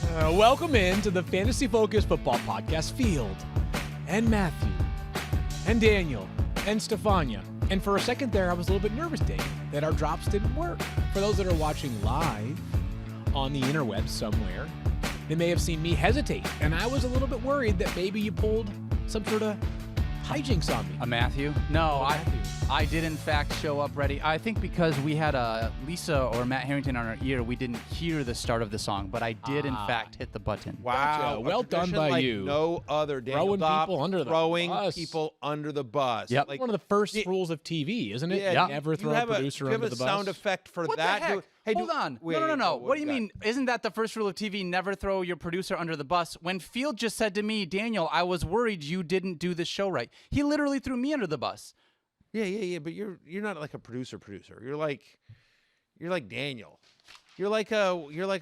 Welcome into the Fantasy Focus Football Podcast. Field and Matthew and Daniel and Stephania. And for a second there, I was a little bit nervous, Dave, that our drops didn't work. For those that are watching live on the interwebs somewhere, they may have seen me hesitate. And I was a little bit worried that maybe you pulled some sort of hijinks on me. Matthew? No, I did in fact show up ready. I think because we had Lisa or Matt Harrington on our ear, we didn't hear the start of the song, but I did in fact hit the button. Wow. Gotcha. Well done by like you. No other. Daniel Throwing Dopp, people under the throwing bus. people under the bus. Yep. Like one of the first rules of TV, isn't it? Yeah. Never throw you a have producer do you have under a the bus. sound effect for What that? the heck? Hold on. No. What do you mean? Isn't that the first rule of TV? Never throw your producer under the bus. When Field just said to me, Daniel, I was worried you didn't do the show right. He literally threw me under the bus. Yeah. But you're not like a producer. You're like Daniel. You're like a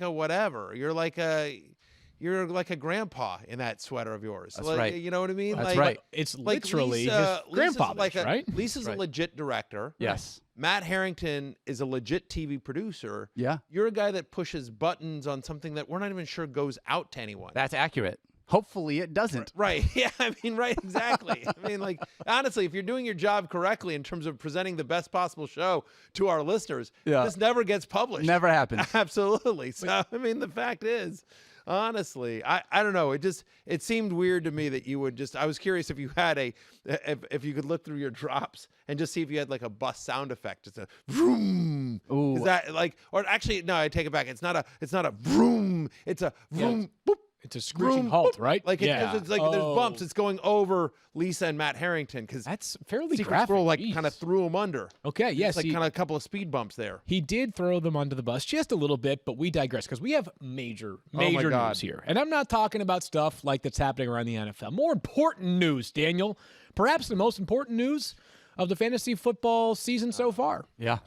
whatever. You're like a grandpa in that sweater of yours. That's like, right. You know what I mean? That's like, right. It's like literally Lisa, his grandfather's, right? Lisa's Right. a legit director. Yes. Matt Harrington is a legit TV producer. Yeah. You're a guy that pushes buttons on something that we're not even sure goes out to anyone. That's accurate. Hopefully it doesn't. Right. Yeah. I mean, right. Exactly. I mean, like, honestly, if you're doing your job correctly in terms of presenting the best possible show to our listeners, this never gets published. Never happens. Absolutely. So, I mean, the fact is, honestly, I don't know. It seemed weird to me that you would I was curious if you had if you could look through your drops and just see if you had like a bus sound effect. Just a vroom. Ooh. Is that like, or actually, no, I take it back. It's not a vroom. It's a vroom. Boop. It's a screeching Vroom, halt, boop. right? Like it's like there's bumps. Oh. It's going over Lisa and Matt Harrington because That's fairly Secret graphic. Squirrel like Jeez. kind of threw them under. Okay, yes. It's like kind of a couple of speed bumps there. He did throw them under the bus just a little bit, but we digress because we have major God. news here. And I'm not talking about stuff like that's happening around the NFL. More important news, Daniel. Perhaps the most important news of the fantasy football season so far. Yeah.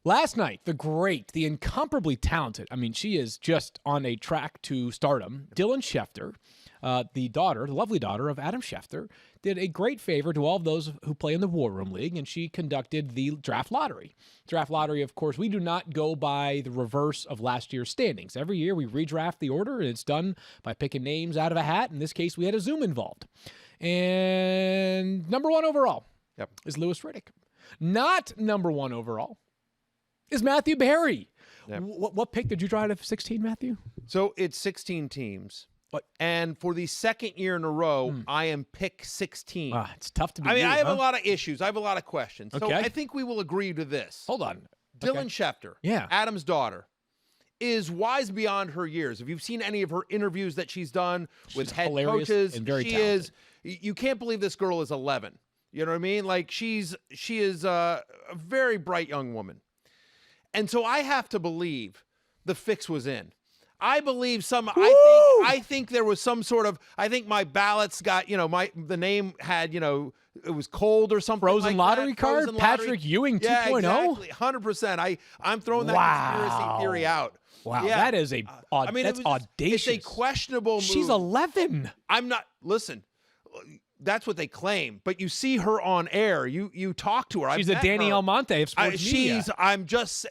Last night, the incomparably talented, I mean, she is just on a track to stardom, Dylan Schefter, the lovely daughter of Adam Schefter, did a great favor to all of those who play in the War Room League, and she conducted the draft lottery. Draft lottery, of course, we do not go by the reverse of last year's standings. Every year we redraft the order, and it's done by picking names out of a hat. In this case, we had a Zoom involved. And number one overall is Louis Riddick. Not number one overall is Matthew Berry. Yep. What pick did you draw out of 16, Matthew? So it's 16 teams. What? And for the second year in a row, I am pick 16. It's tough to be I mean, you, I have huh? a lot of issues. I have a lot of questions. So Okay. I think we will agree to this. Hold on. Dylan Schefter, Adam's daughter, is wise beyond her years. If you've seen any of her interviews that she's done with head hilarious coaches, and very she talented. is. You can't believe this girl is 11. You know what I mean? Like she is a very bright young woman. And so I have to believe the fix was in. I believe I think there was some sort of, I think my ballots got, the name had, it was cold or something. Frozen like lottery that. card? Frozen lottery. Patrick Ewing 2.0? Yeah, exactly. 100%. I'm throwing that conspiracy theory out. Wow, Yeah. that is that's audacious. It's a questionable move. She's 11. Listen, that's what they claim, but you see her on air. You talk to her. She's a Danny Almonte of sports media.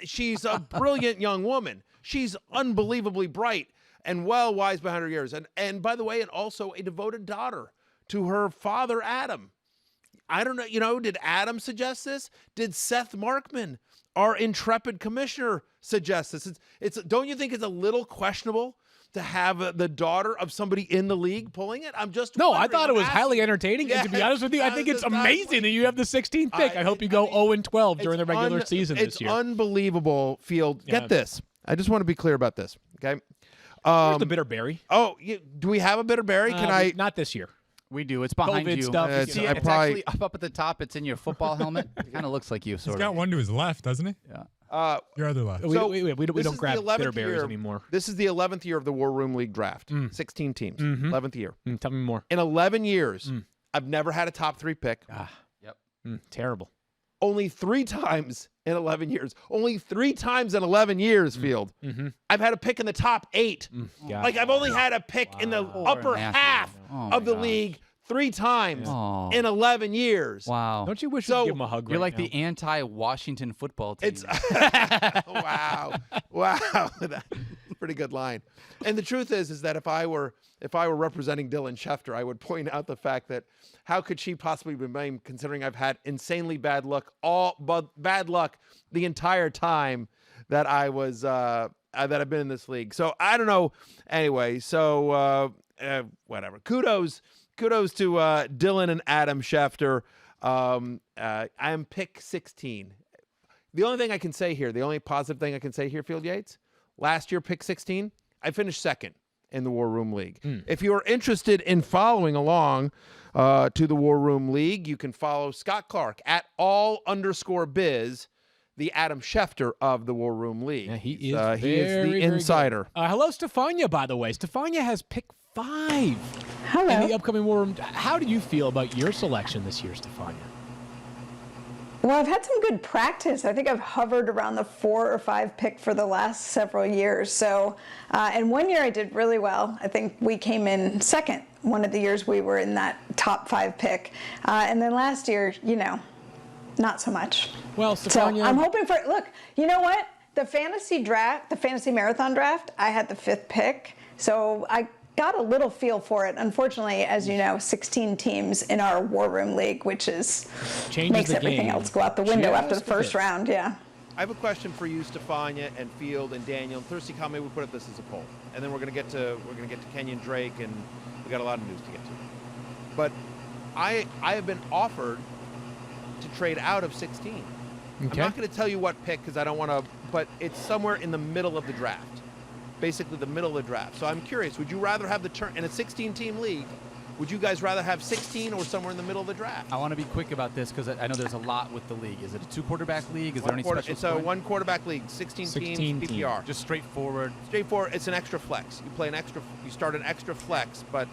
She's a brilliant young woman. She's unbelievably bright and wise behind her years. And by the way, and also a devoted daughter to her father, Adam. I don't know, did Adam suggest this? Did Seth Markman, our intrepid commissioner, suggest this? Don't you think it's a little questionable to have the daughter of somebody in the league pulling it? I'm just No, wondering. I thought it was I'm highly asking. entertaining. Yeah, and to be honest with you, I think it's amazing that you have the 16th pick. I hope you go 0-12 during the regular season this year. It's unbelievable, Field. Yeah. Get this. I just want to be clear about this, okay? Where's the bitter berry? Oh, do we have a bitter berry? Can I? Not this year. We do. It's behind COVID you. stuff. It's- See, I it's probably- actually up at the top. It's in your football helmet. It kind of looks like you, He's sort got of. one to his left, doesn't he? Yeah. Your other left. So, we this don't is the grab 11th bitter berries year- anymore. This is the 11th year of the War Room League draft. 16 teams. 11th year. Tell me more. In 11 years, I've never had a top 3 pick. Yep. Terrible. Only 3 times in 11 years. Only 3 times in 11 years, Field. I've had a pick in the top 8. God. Like I've only had a pick in the upper Matthew. half Oh, of my the gosh. league 3 times Oh. in 11 years. Wow. Don't you wish So, we'd give him a hug You're right like now? the anti-Washington football team. It's wow. pretty good line. And the truth is that if I were representing Dylan Schefter, I would point out the fact that how could she possibly be blamed considering I've had insanely bad luck the entire time that I was that I've been in this league. So I don't know. Anyway, so whatever. Kudos to Dylan and Adam Schefter. I'm pick 16. The only thing I can say here, the only positive thing I can say here, Field Yates, last year, pick 16, I finished second in the War Room League. If you are interested in following along to the War Room League, you can follow Scott Clark at @all_biz, the Adam Schefter of the War Room League. Yeah, he is the insider. Hello, Stephania, by the way. Stephania has pick 5 Hello. in the upcoming War Room. How do you feel about your selection this year, Stephania? Well, I've had some good practice. I think I've hovered around the 4 or 5 pick for the last several years. So, and one year I did really well. I think we came in second. One of the years we were in that top 5 pick. And then last year, not so much. Well, Stephania, so I'm hoping for, look, you know what? The fantasy draft, the fantasy marathon draft, I had the 5th pick. So I got a little feel for it. Unfortunately, as you know, 16 teams in our War Room League, which makes everything else go out the window after the first round. Yeah. I have a question for you, Stephania and Field and Daniel. And Thirsty Cow, maybe we put up this as a poll, and then we're gonna get to Kenyon Drake, and we got a lot of news to get to. But I have been offered to trade out of 16. Okay. I'm not going to tell you what pick because I don't want to, but it's somewhere in the middle of the draft. Basically the middle of the draft. So I'm curious, would you rather have the turn in a 16-team league? Would you guys rather have 16 or somewhere in the middle of the draft? I want to be quick about this because I know there's a lot with the league. Is it a 2-quarterback league? Is there any special? It's a 1-quarterback league, 16 teams, PPR. Just straightforward. Straightforward. It's an extra flex. You start an extra flex, but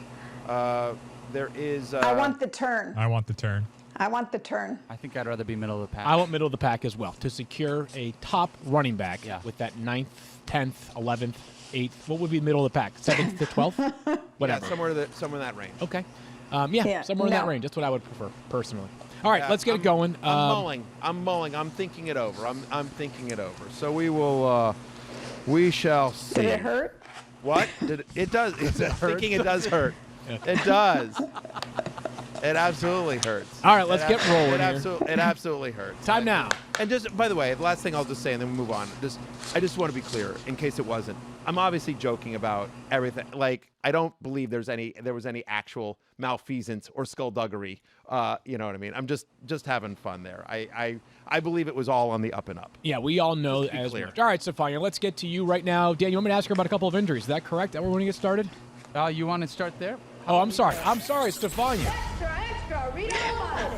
there is. I want the turn. I want the turn. I want the turn. I think I'd rather be middle of the pack. I want middle of the pack as well to secure a top running back with that 9th, 10th, 11th, 8th. What would be middle of the pack? 7th to 12th? Whatever. Yeah, somewhere in that range. Okay. Somewhere in that range. That's what I would prefer personally. All right, let's get it going. I'm mulling. I'm thinking it over. I'm thinking it over. So we will. We shall see. Did it hurt? What? It does. Thinking it does hurt. It does. It absolutely hurts. All right, let's get rolling here. It absolutely hurts. Time now. And just, by the way, the last thing I'll just say, and then we move on. I just want to be clear, in case it wasn't. I'm obviously joking about everything. Like, I don't believe there was any actual malfeasance or skullduggery. You know what I mean? I'm just having fun there. I believe it was all on the up and up. Yeah, we all know as much. All right, Stephania, let's get to you right now. Dan, you want me to ask her about a couple of injuries? Is that correct? That where we're going to get started? You want to start there? Oh, I'm sorry. Stephania. Extra, read all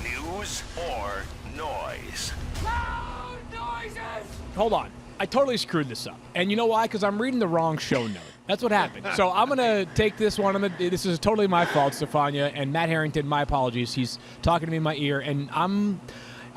News or noise? Loud noises! Hold on. I totally screwed this up. And you know why? Because I'm reading the wrong show note. That's what happened. So I'm going to take this one. This is totally my fault, Stephania. And Matt Harrington, my apologies. He's talking to me in my ear. And I'm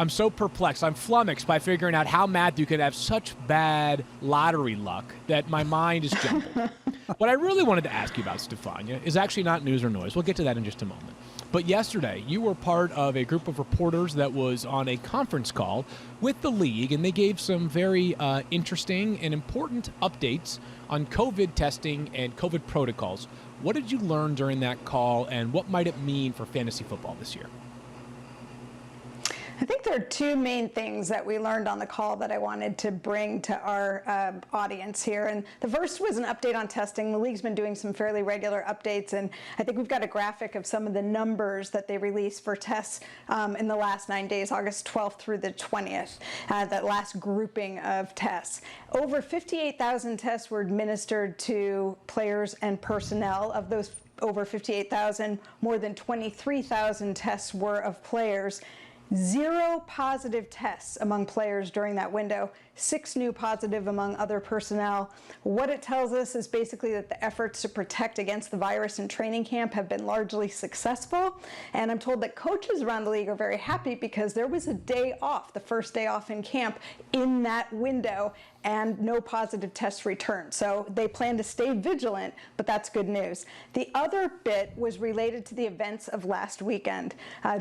so perplexed. I'm flummoxed by figuring out how Matthew could have such bad lottery luck that my mind is jumbled. What I really wanted to ask you about, Stephania, is actually not news or noise. We'll get to that in just a moment. But yesterday, you were part of a group of reporters that was on a conference call with the league, and they gave some very interesting and important updates on COVID testing and COVID protocols. What did you learn during that call, and what might it mean for fantasy football this year? I think there are 2 main things that we learned on the call that I wanted to bring to our audience here. And the first was an update on testing. The league's been doing some fairly regular updates, and I think we've got a graphic of some of the numbers that they released for tests in the last 9 days, August 12th through the 20th, that last grouping of tests. Over 58,000 tests were administered to players and personnel. Of those over 58,000, more than 23,000 tests were of players. 0 positive tests among players during that window, 6 new positive among other personnel. What it tells us is basically that the efforts to protect against the virus in training camp have been largely successful. And I'm told that coaches around the league are very happy because there was a day off, the first day off in camp, in that window, and no positive tests returned. So they plan to stay vigilant, but that's good news. The other bit was related to the events of last weekend.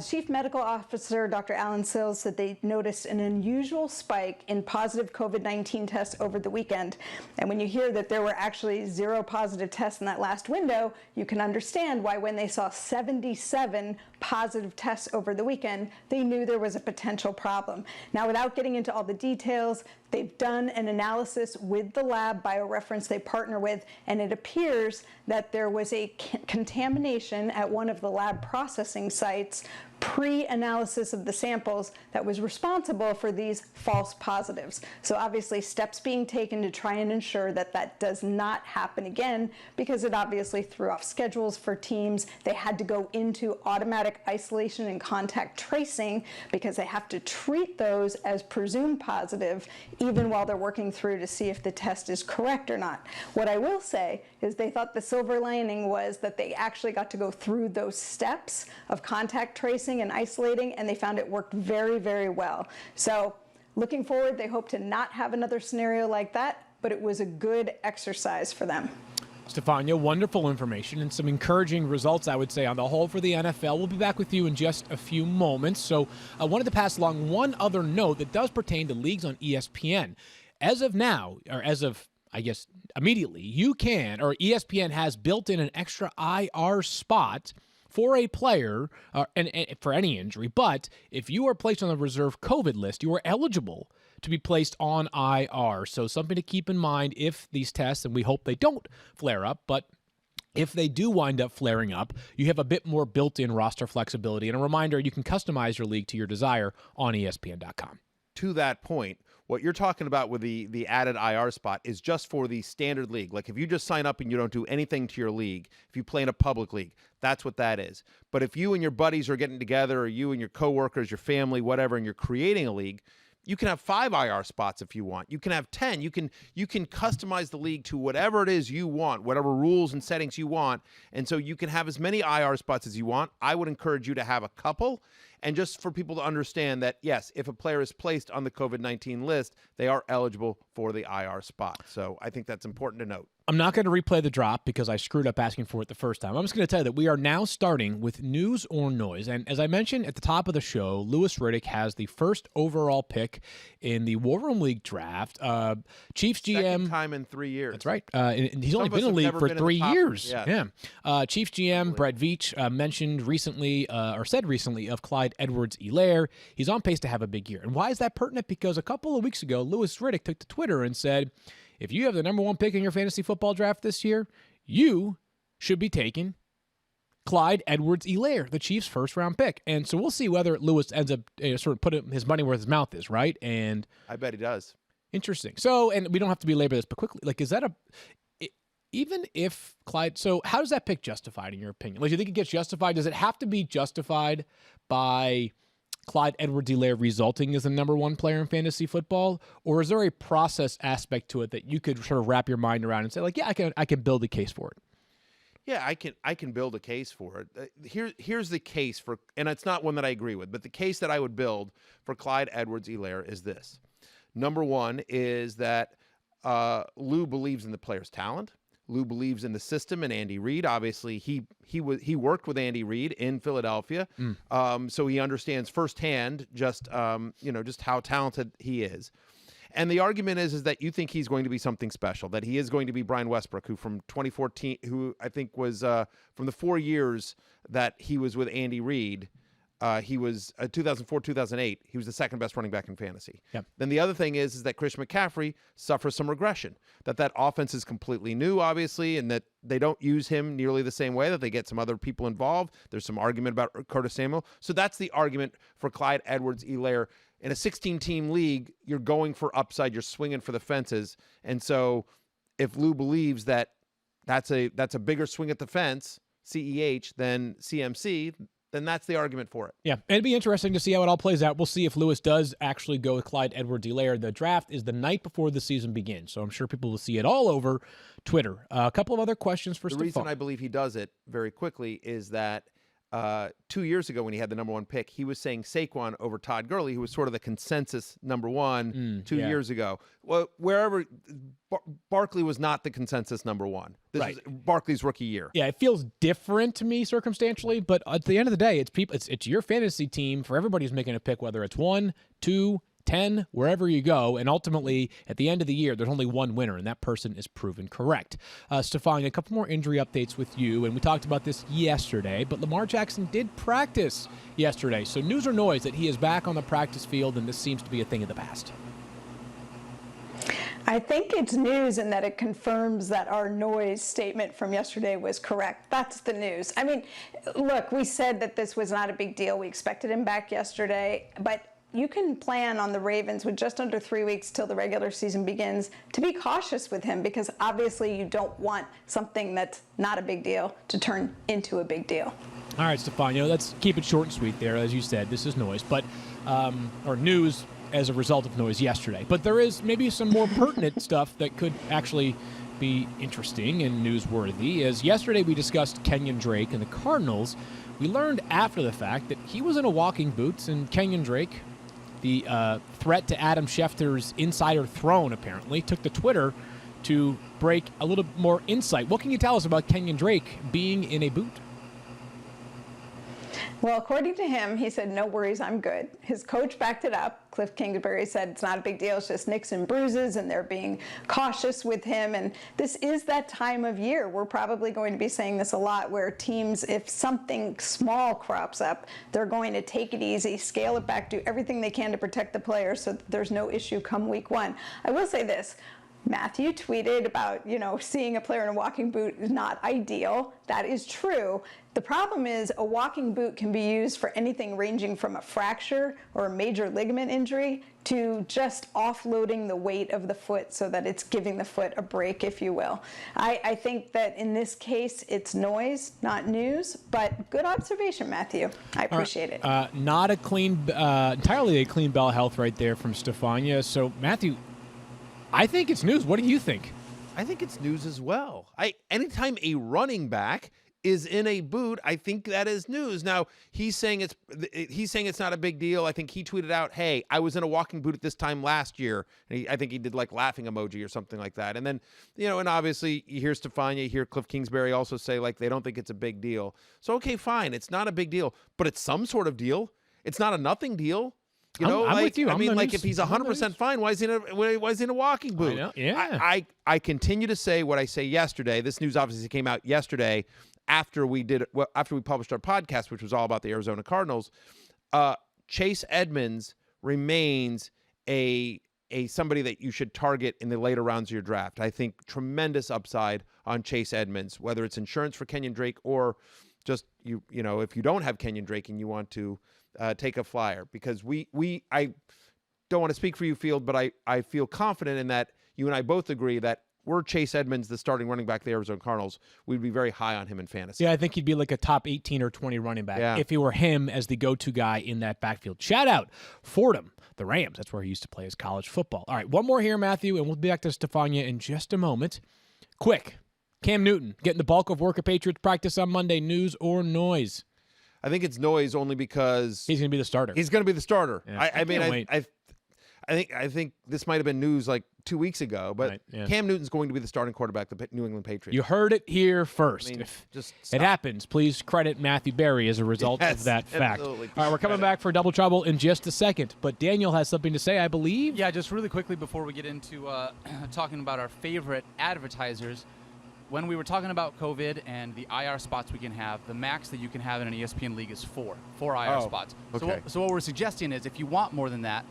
Chief Medical Officer Dr. Alan Sills said they noticed an unusual spike in positive positive COVID-19 tests over the weekend. And when you hear that there were actually 0 positive tests in that last window, you can understand why when they saw 77 positive tests over the weekend, they knew there was a potential problem. Now, without getting into all the details, they've done an analysis with the lab bioreference they partner with, and it appears that there was a contamination at one of the lab processing sites pre-analysis of the samples that was responsible for these false positives. So obviously steps being taken to try and ensure that that does not happen again, because it obviously threw off schedules for teams. They had to go into automatic isolation and contact tracing because they have to treat those as presumed positive even while they're working through to see if the test is correct or not. What I will say is they thought the silver lining was that they actually got to go through those steps of contact tracing and isolating, and they found it worked very, very well. So looking forward, they hope to not have another scenario like that, but it was a good exercise for them. Stephania, wonderful information and some encouraging results, I would say, on the whole for the NFL. We'll be back with you in just a few moments. So I wanted to pass along one other note that does pertain to leagues on ESPN. As of now, or as of, I guess, immediately, you can, or ESPN has built in an extra IR spot for a player and for any injury. But if you are placed on the reserve COVID list, you are eligible to be placed on IR. So something to keep in mind if these tests, and we hope they don't flare up, but if they do wind up flaring up, you have a bit more built-in roster flexibility. And a reminder, you can customize your league to your desire on ESPN.com. To that point, what you're talking about with the added IR spot is just for the standard league. Like if you just sign up and you don't do anything to your league, if you play in a public league, that's what that is. But if you and your buddies are getting together, or you and your coworkers, your family, whatever, and you're creating a league, you can have 5 IR spots if you want. You can have 10. You can customize the league to whatever it is you want, whatever rules and settings you want. And so you can have as many IR spots as you want. I would encourage you to have a couple. And just for people to understand that, yes, if a player is placed on the COVID-19 list, they are eligible for the IR spot. So I think that's important to note. I'm not going to replay the drop because I screwed up asking for it the first time. I'm just going to tell you that we are now starting with news or noise. And as I mentioned at the top of the show, Louis Riddick has the first overall pick in the War Room League draft. Chiefs GM. Second time in 3 years. That's right. And he's only been in the league for 3 years. Yeah. Chiefs GM Brett Veach mentioned recently, or said recently, of Clyde Edwards-Helaire. He's on pace to have a big year. And why is that pertinent? Because a couple of weeks ago, Louis Riddick took to Twitter and said, if you have the number 1 pick in your fantasy football draft this year, you should be taking Clyde Edwards-Helaire, the Chiefs' first-round pick. And so we'll see whether Lewis ends up sort of putting his money where his mouth is, right? And I bet he does. Interesting. So, and we don't have to belabor this, but quickly, like, is that even if Clyde, so how does that pick justified in your opinion? Like, do you think it gets justified? Does it have to be justified by Clyde Edwards-Helaire resulting as the number 1 player in fantasy football, or is there a process aspect to it that you could sort of wrap your mind around and say, like, yeah, I can build a case for it? Yeah, I can build a case for it. Here's the case for, and it's not one that I agree with, but the case that I would build for Clyde Edwards-Helaire is this. Number 1 is that Lou believes in the player's talent. Lou believes in the system and Andy Reid. Obviously, he worked with Andy Reid in Philadelphia, so he understands firsthand just how talented he is. And the argument is that you think he's going to be something special, that he is going to be Brian Westbrook, who from 2014, who I think was from the 4 years that he was with Andy Reid. He was 2004, 2008. He was the second best running back in fantasy. Yep. Then the other thing is that Christian McCaffrey suffers some regression, that offense is completely new, obviously, and that they don't use him nearly the same way, that they get some other people involved. There's some argument about Curtis Samuel. So that's the argument for Clyde Edwards-Helaire. In a 16-team league, you're going for upside. You're swinging for the fences. And so if Lou believes that that's a bigger swing at the fence, CEH, than CMC, then that's the argument for it. Yeah, it'd be interesting to see how it all plays out. We'll see if Lewis does actually go with Clyde Edwards-Helaire. The draft is the night before the season begins, so I'm sure people will see it all over Twitter. A couple of other questions for Stephania. The reason I believe he does it very quickly is that 2 years ago when he had the number 1 pick, he was saying Saquon over Todd Gurley, who was sort of the consensus number 1 2 years ago. Well, Barkley was not the consensus number 1. This is Barkley's rookie year. Yeah, it feels different to me circumstantially, but at the end of the day, it's your fantasy team for everybody who's making a pick, whether it's 1, 2, 10, wherever you go, and ultimately, at the end of the year, there's only one winner, and that person is proven correct. Stephania, a couple more injury updates with you, and we talked about this yesterday, but Lamar Jackson did practice yesterday, so news or noise that he is back on the practice field, and this seems to be a thing of the past? I think it's news in that it confirms that our noise statement from yesterday was correct. That's the news. I mean, look, we said that this was not a big deal. We expected him back yesterday, but you can plan on the Ravens with just under 3 weeks till the regular season begins to be cautious with him, because obviously you don't want something that's not a big deal to turn into a big deal. All right, Stephania, let's keep it short and sweet there. As you said, this is noise, but or news as a result of noise yesterday. But there is maybe some more pertinent stuff that could actually be interesting and newsworthy. As yesterday we discussed Kenyon Drake and the Cardinals, we learned after the fact that he was in a walking boots, and Kenyon Drake, the threat to Adam Schefter's insider throne, apparently, took to Twitter to break a little more insight. What can you tell us about Kenyon Drake being in a boot? Well, according to him, he said, no worries, I'm good. His coach backed it up. Cliff Kingsbury said it's not a big deal, it's just nicks and bruises, and they're being cautious with him. And this is that time of year. We're probably going to be saying this a lot, where teams, if something small crops up, they're going to take it easy, scale it back, do everything they can to protect the players so that there's no issue come week one. I will say this. Matthew tweeted about, seeing a player in a walking boot is not ideal. That is true. The problem is a walking boot can be used for anything ranging from a fracture or a major ligament injury to just offloading the weight of the foot so that it's giving the foot a break, if you will. I think that in this case, it's noise, not news, but good observation, Matthew. I appreciate it. Not a entirely a clean bell health right there from Stephania. So, Matthew, I think it's news. What do you think? I think it's news as well. Anytime a running back is in a boot, I think that is news. Now, he's saying it's not a big deal. I think he tweeted out, "Hey, I was in a walking boot at this time last year." And I think he did like laughing emoji or something like that. And then, and obviously you hear Stephania, you hear Cliff Kingsbury also say like they don't think it's a big deal. So okay, fine, it's not a big deal, but it's some sort of deal. It's not a nothing deal. I'm with you. I mean, like if he's 100% fine, why is he in a walking boot? I know. Yeah. I continue to say what I say yesterday. This news obviously came out yesterday after we published our podcast, which was all about the Arizona Cardinals. Chase Edmonds remains a somebody that you should target in the later rounds of your draft. I think tremendous upside on Chase Edmonds, whether it's insurance for Kenyon Drake or just if you don't have Kenyon Drake and you want to take a flyer, because I don't want to speak for you, Field, but I feel confident in that you and I both agree that were Chase Edmonds the starting running back of the Arizona Cardinals, we'd be very high on him in fantasy. Yeah, I think he'd be like a top 18 or 20 running back if he were him as the go-to guy in that backfield. Shout out Fordham, the Rams. That's where he used to play his college football. All right, one more here, Matthew, and we'll be back to Stephania in just a moment. Quick, Cam Newton getting the bulk of work at Patriots practice on Monday. News or noise? I think it's noise only because he's going to be the starter. He's going to be the starter. Yeah, I think this might have been news like 2 weeks ago, but right, yeah. Cam Newton's going to be the starting quarterback of the New England Patriots. You heard it here first. If just it happens, please credit Matthew Berry as a result of that fact. Absolutely. All right, we're coming back for Double Trouble in just a second, but Daniel has something to say, I believe. Yeah, just really quickly before we get into talking about our favorite advertisers. When we were talking about COVID and the IR spots we can have, the max that you can have in an ESPN league is four IR spots. Okay. So what we're suggesting is if you want more than that,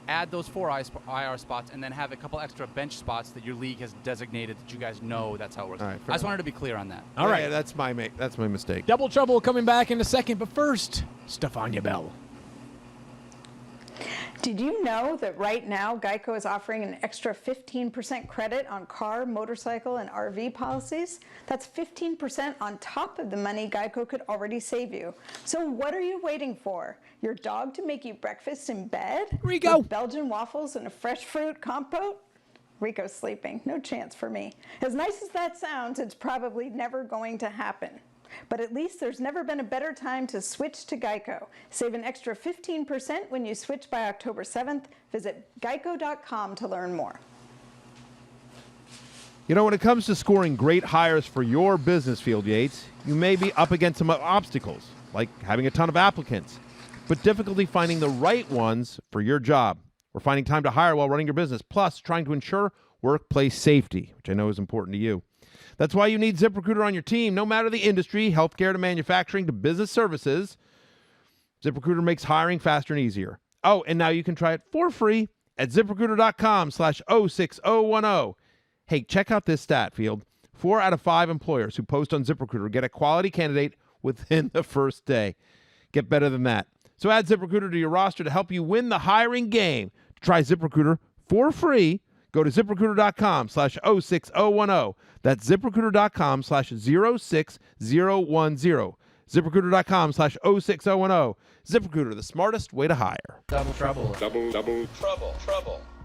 add those 4 IR spots and then have a couple extra bench spots that your league has designated that you guys know that's how it works. All right, I just wanted to be clear on that. All right. Yeah, that's my mistake. Double Trouble coming back in a second, but first, Stephania Bell. Did you know that right now Geico is offering an extra 15% credit on car, motorcycle, and RV policies? That's 15% on top of the money Geico could already save you. So what are you waiting for? Your dog to make you breakfast in bed? Rico! With Belgian waffles and a fresh fruit compote? Rico's sleeping. No chance for me. As nice as that sounds, it's probably never going to happen. But at least there's never been a better time to switch to Geico. Save an extra 15% when you switch by October 7th. Visit geico.com to learn more. When it comes to scoring great hires for your business, Field Yates, you may be up against some obstacles, like having a ton of applicants, but difficulty finding the right ones for your job. or finding time to hire while running your business, plus trying to ensure workplace safety, which I know is important to you. That's why you need ZipRecruiter on your team, no matter the industry, healthcare to manufacturing to business services. ZipRecruiter makes hiring faster and easier. Oh, and now you can try it for free at ZipRecruiter.com/06010. Hey, check out this stat, Field. 4 out of 5 employers who post on ZipRecruiter get a quality candidate within the first day. Get better than that. So add ZipRecruiter to your roster to help you win the hiring game. To try ZipRecruiter for free, go to ZipRecruiter.com/06010. That's ZipRecruiter.com/06010. ZipRecruiter.com/06010. ZipRecruiter, the smartest way to hire. Double trouble. Double trouble.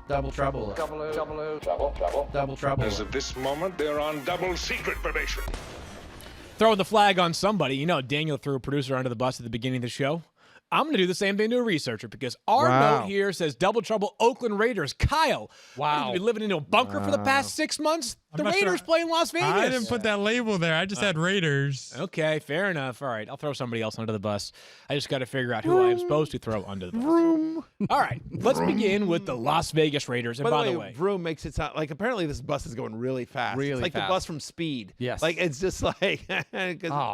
Double trouble. Double trouble. As of this moment, they're on double secret probation. Throwing the flag on somebody. You know, Daniel threw a producer under the bus at the beginning of the show. I'm going to do the same thing to a researcher because our note here says double trouble Oakland Raiders. Kyle, wow. You've been living in a bunker for the past 6 months? The Raiders play in Las Vegas. I didn't put that label there. I just had Raiders. Okay, fair enough. All right, I'll throw somebody else under the bus. I just got to figure out who I am supposed to throw under the bus. All right, let's begin with the Las Vegas Raiders. And by the way, Vroom makes it sound like apparently this bus is going really fast. Really it's like fast. the bus from Speed. Yes. Like it's just like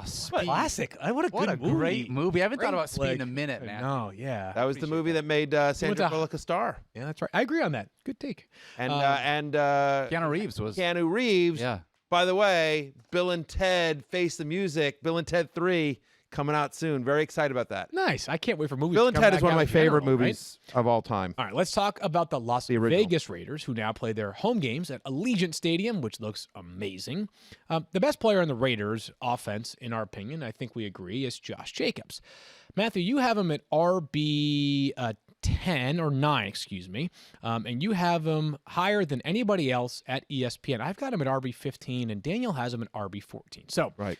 Speed. classic. What a good movie. Great movie. I haven't thought Great about Speed flick. in a minute, man. No, yeah. that was the movie that made Sandra Bullock a star. Yeah, that's right. I agree on that. Good take. And Keanu Reeves was. Keanu Reeves. Yeah. By the way, Bill and Ted Face the Music. Bill and Ted 3 coming out soon. Very excited about that. Nice. I can't wait for movies. Bill to and come Ted back is one of out my in favorite general, right? movies of all time. All right, let's talk about the Las original. Vegas Raiders, who now play their home games at Allegiant Stadium, which looks amazing. The best player in the Raiders' offense, in our opinion, I think we agree, is Josh Jacobs. Matthew, you have him at RB 10 or 9, excuse me, and you have him higher than anybody else at ESPN. I've got him at RB 15, and Daniel has him at RB 14. So, Right.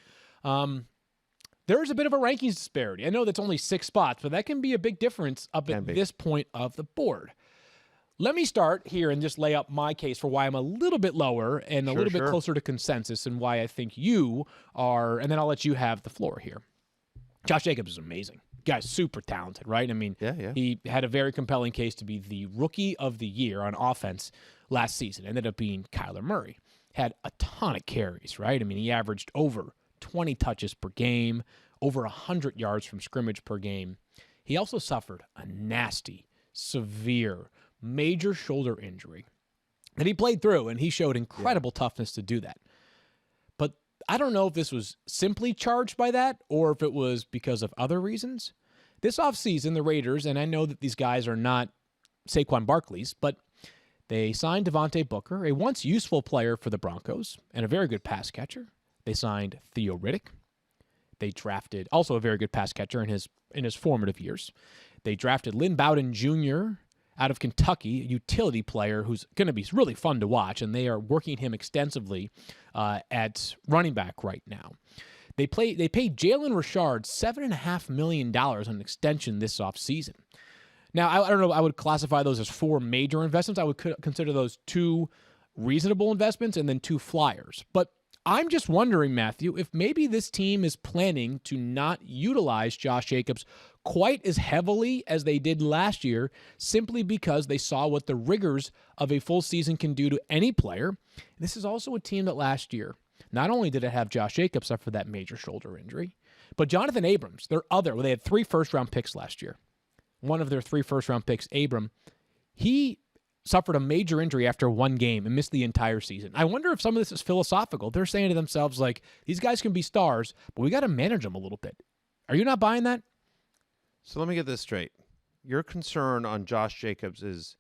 There's a bit of a rankings disparity. I know that's only 6 spots, but that can be a big difference up at this point of the board. Let me start here and just lay out my case for why I'm a little bit lower and a little bit closer to consensus and why I think you are, and then I'll let you have the floor here. Josh Jacobs is amazing. Guy's super talented, right? I mean, he had a very compelling case to be the rookie of the year on offense last season. Ended up being Kyler Murray. Had a ton of carries, right? I mean, he averaged over 20 touches per game, over 100 yards from scrimmage per game. He also suffered a nasty, severe, major shoulder injury that he played through, and he showed incredible toughness to do that. But I don't know if this was simply charged by that or if it was because of other reasons. This offseason, the Raiders, and I know that these guys are not Saquon Barkley's, but they signed Devontae Booker, a once useful player for the Broncos and a very good pass catcher. They signed Theo Riddick. They drafted also a very good pass catcher in his formative years. They drafted Lynn Bowden Jr. out of Kentucky, a utility player who's going to be really fun to watch, and they are working him extensively at running back right now. They paid Jalen Richard $7.5 million on an extension this offseason. Now, I don't know, I would classify those as 4 major investments. I would consider those 2 reasonable investments and then 2 flyers. But I'm just wondering, Matthew, if maybe this team is planning to not utilize Josh Jacobs quite as heavily as they did last year, simply because they saw what the rigors of a full season can do to any player. This is also a team that last year, not only did it have Josh Jacobs suffer that major shoulder injury, but Jonathan Abrams, they had 3 first-round picks last year. One of their 3 first-round picks, Abram, he suffered a major injury after 1 game and missed the entire season. I wonder if some of this is philosophical. They're saying to themselves, like, these guys can be stars, but we got to manage them a little bit. Are you not buying that? So let me get this straight. Your concern on Josh Jacobs is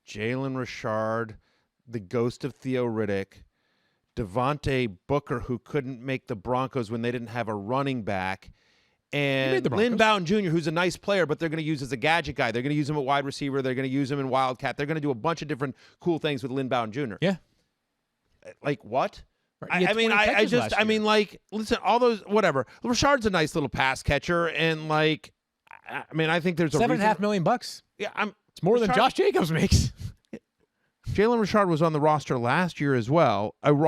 Jalen Richard, the ghost of Theo Riddick, Devontae Booker, who couldn't make the Broncos when they didn't have a running back, and Lynn Bowden Jr., who's a nice player, but they're going to use as a gadget guy. They're going to use him at wide receiver. They're going to use him in Wildcat. They're going to do a bunch of different cool things with Lynn Bowden Jr. Yeah. Like what? Right. Listen, all those, whatever. Richard's a nice little pass catcher, and I think there's a $7.5 million. Yeah, it's more than Josh Jacobs makes. Jalen Richard was on the roster last year as well. And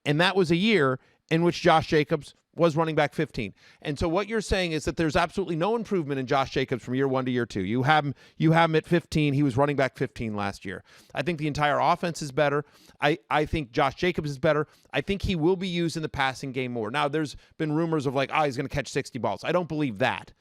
that was a year in which Josh Jacobs was running back 15. And so what you're saying is that there's absolutely no improvement in Josh Jacobs from year 1 to year 2. You have him at 15. He was running back 15 last year. I think the entire offense is better. I think Josh Jacobs is better. I think he will be used in the passing game more. Now, there's been rumors of like, he's going to catch 60 balls. I don't believe that.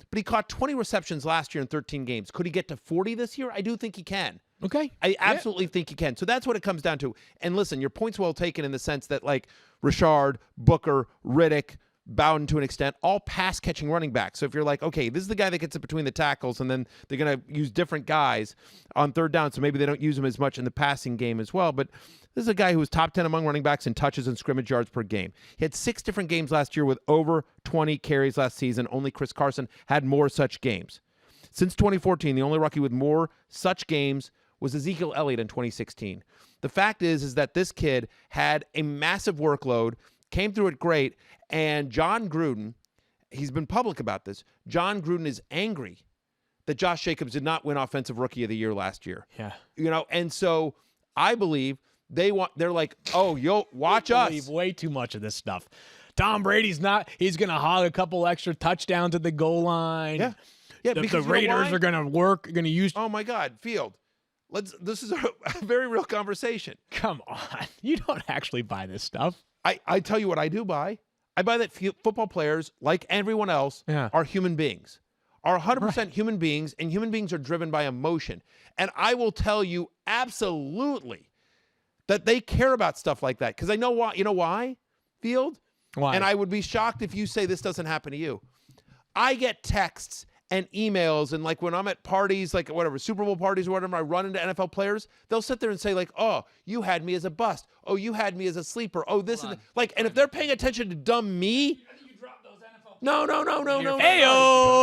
But he caught 20 receptions last year in 13 games. Could he get to 40 this year? I do think he can. Okay. I absolutely think he can. So that's what it comes down to. And listen, your point's well taken in the sense that like Richard, Booker, Riddick, Bowden to an extent, all pass-catching running backs. So if you're like, okay, this is the guy that gets it between the tackles, and then they're going to use different guys on third down, so maybe they don't use him as much in the passing game as well. But this is a guy who was top 10 among running backs in touches and scrimmage yards per game. He had 6 different games last year with over 20 carries last season. Only Chris Carson had more such games. Since 2014, the only rookie with more such games was Ezekiel Elliott in 2016. The fact is that this kid had a massive workload, came through it great, and John Gruden, he's been public about this, John Gruden is angry that Josh Jacobs did not win Offensive Rookie of the Year last year. Yeah. And so I believe they're like, watch us. Believe way too much of this stuff. Tom Brady's he's going to hog a couple extra touchdowns at the goal line. Yeah. Yeah, the Raiders are going to use. Oh my God, Field. This is a very real conversation. Come on. You don't actually buy this stuff. I tell you what I do buy. I buy that football players, like everyone else, are human beings, are 100% human beings, and human beings are driven by emotion. And I will tell you absolutely that they care about stuff like that. Because I know why. You know why, Field? Why? And I would be shocked if you say this doesn't happen to you. I get texts and emails, and like when I'm at parties, like whatever, Super Bowl parties or whatever, I run into NFL players, they'll sit there and say like, oh, you had me as a bust. Oh, you had me as a sleeper. Oh, this and like, and if they're paying attention to dumb me, no. Ayo!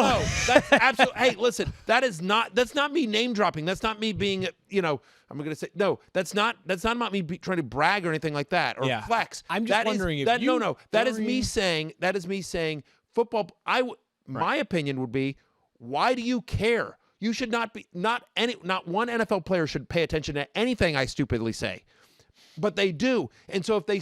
No, that's absolutely. Hey, listen, that's not me name dropping. That's not me being, I'm going to say, no, that's not about me trying to brag or anything like that or flex. I'm just wondering if you. No, that is me saying football. My opinion would be, why do you care? You should not one NFL player should pay attention to anything I stupidly say, but they do. And so if they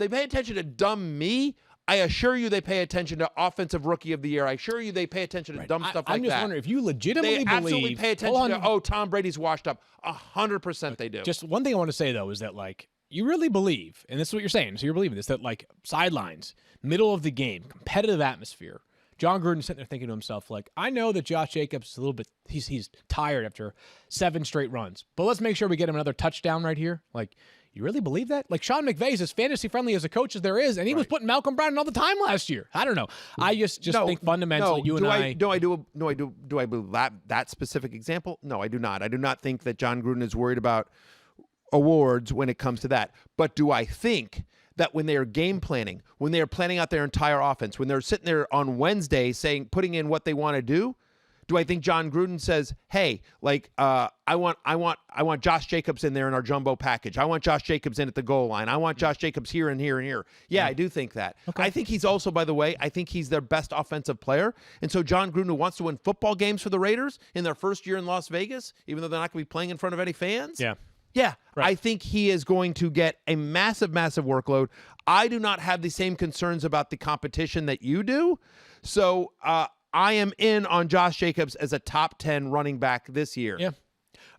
pay attention to dumb me, I assure you they pay attention to Offensive Rookie of the Year. I assure you they pay attention to dumb stuff like that. I'm just wondering if you legitimately they absolutely pay attention to, Tom Brady's washed up. 100% they do. Just one thing I want to say, though, is that, like, you really believe, and this is what you're saying, so you're believing this, that, like, sidelines, middle of the game, competitive atmosphere, John Gruden's sitting there thinking to himself, like, I know that Josh Jacobs is a little bit, he's tired after 7 straight runs, but let's make sure we get him another touchdown right here. Like, you really believe that? Like, Sean McVay is as fantasy-friendly as a coach as there is, and he was putting Malcolm Brown in all the time last year. I don't know. I just think fundamentally Do I believe that specific example? No, I do not. I do not think that John Gruden is worried about awards when it comes to that. But do I think that when they are game planning, when they are planning out their entire offense, when they're sitting there on Wednesday putting in what they want to do I think John Gruden says, hey, like, I want Josh Jacobs in there in our jumbo package. I want Josh Jacobs in at the goal line. I want Josh Jacobs here and here and here. Yeah, I do think that. Okay. I think he's also, by the way, I think he's their best offensive player. And so John Gruden, who wants to win football games for the Raiders in their first year in Las Vegas, even though they're not going to be playing in front of any fans. Yeah, right. I think he is going to get a massive, massive workload. I do not have the same concerns about the competition that you do. So I am in on Josh Jacobs as a top 10 running back this year. Yeah.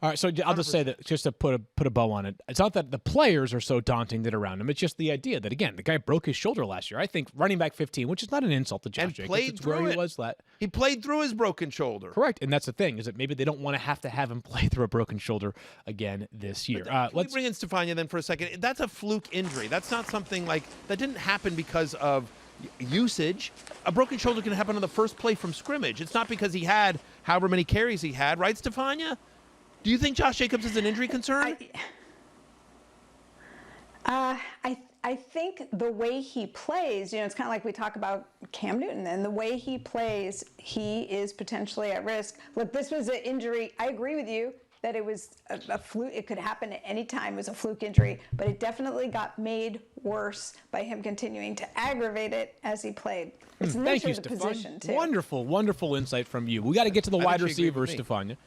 All right, so I'll just say that, just to put a bow on it, it's not that the players are so daunting that around him. It's just the idea that, again, the guy broke his shoulder last year. I think running back 15, which is not an insult to Josh Jacobs. It's where he was. He played through his broken shoulder. Correct, and that's the thing, is that maybe they don't want to have him play through a broken shoulder again this year. Let's bring in Stephania then for a second. That's a fluke injury. That's not something like that didn't happen because of usage. A broken shoulder can happen on the first play from scrimmage. It's not because he had however many carries he had, right, Stephania? Do you think Josh Jacobs is an injury concern? I think the way he plays, it's kind of like we talk about Cam Newton, and the way he plays, he is potentially at risk. Look, this was an injury. I agree with you that it was a fluke. It could happen at any time. It was a fluke injury, but it definitely got made worse by him continuing to aggravate it as he played. It's the nature of the position, too. Wonderful, wonderful insight from you. We got to get to the wide receivers, Stephania.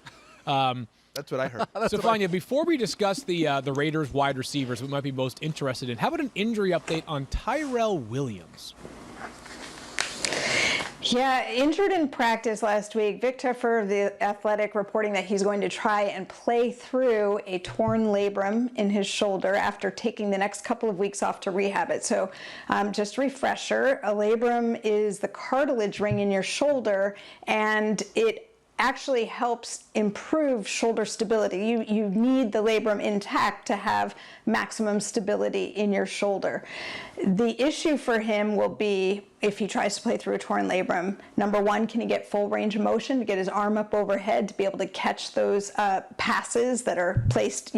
That's what I heard. Stephania, before we discuss the Raiders wide receivers we might be most interested in, how about an injury update on Tyrell Williams? Yeah, injured in practice last week. Vic Teffer of The Athletic reporting that he's going to try and play through a torn labrum in his shoulder after taking the next couple of weeks off to rehab it. So just a refresher, a labrum is the cartilage ring in your shoulder, and it actually helps improve shoulder stability. You need the labrum intact to have maximum stability in your shoulder. The issue for him will be if he tries to play through a torn labrum. Number one, can he get full range of motion to get his arm up overhead to be able to catch those passes that are placed,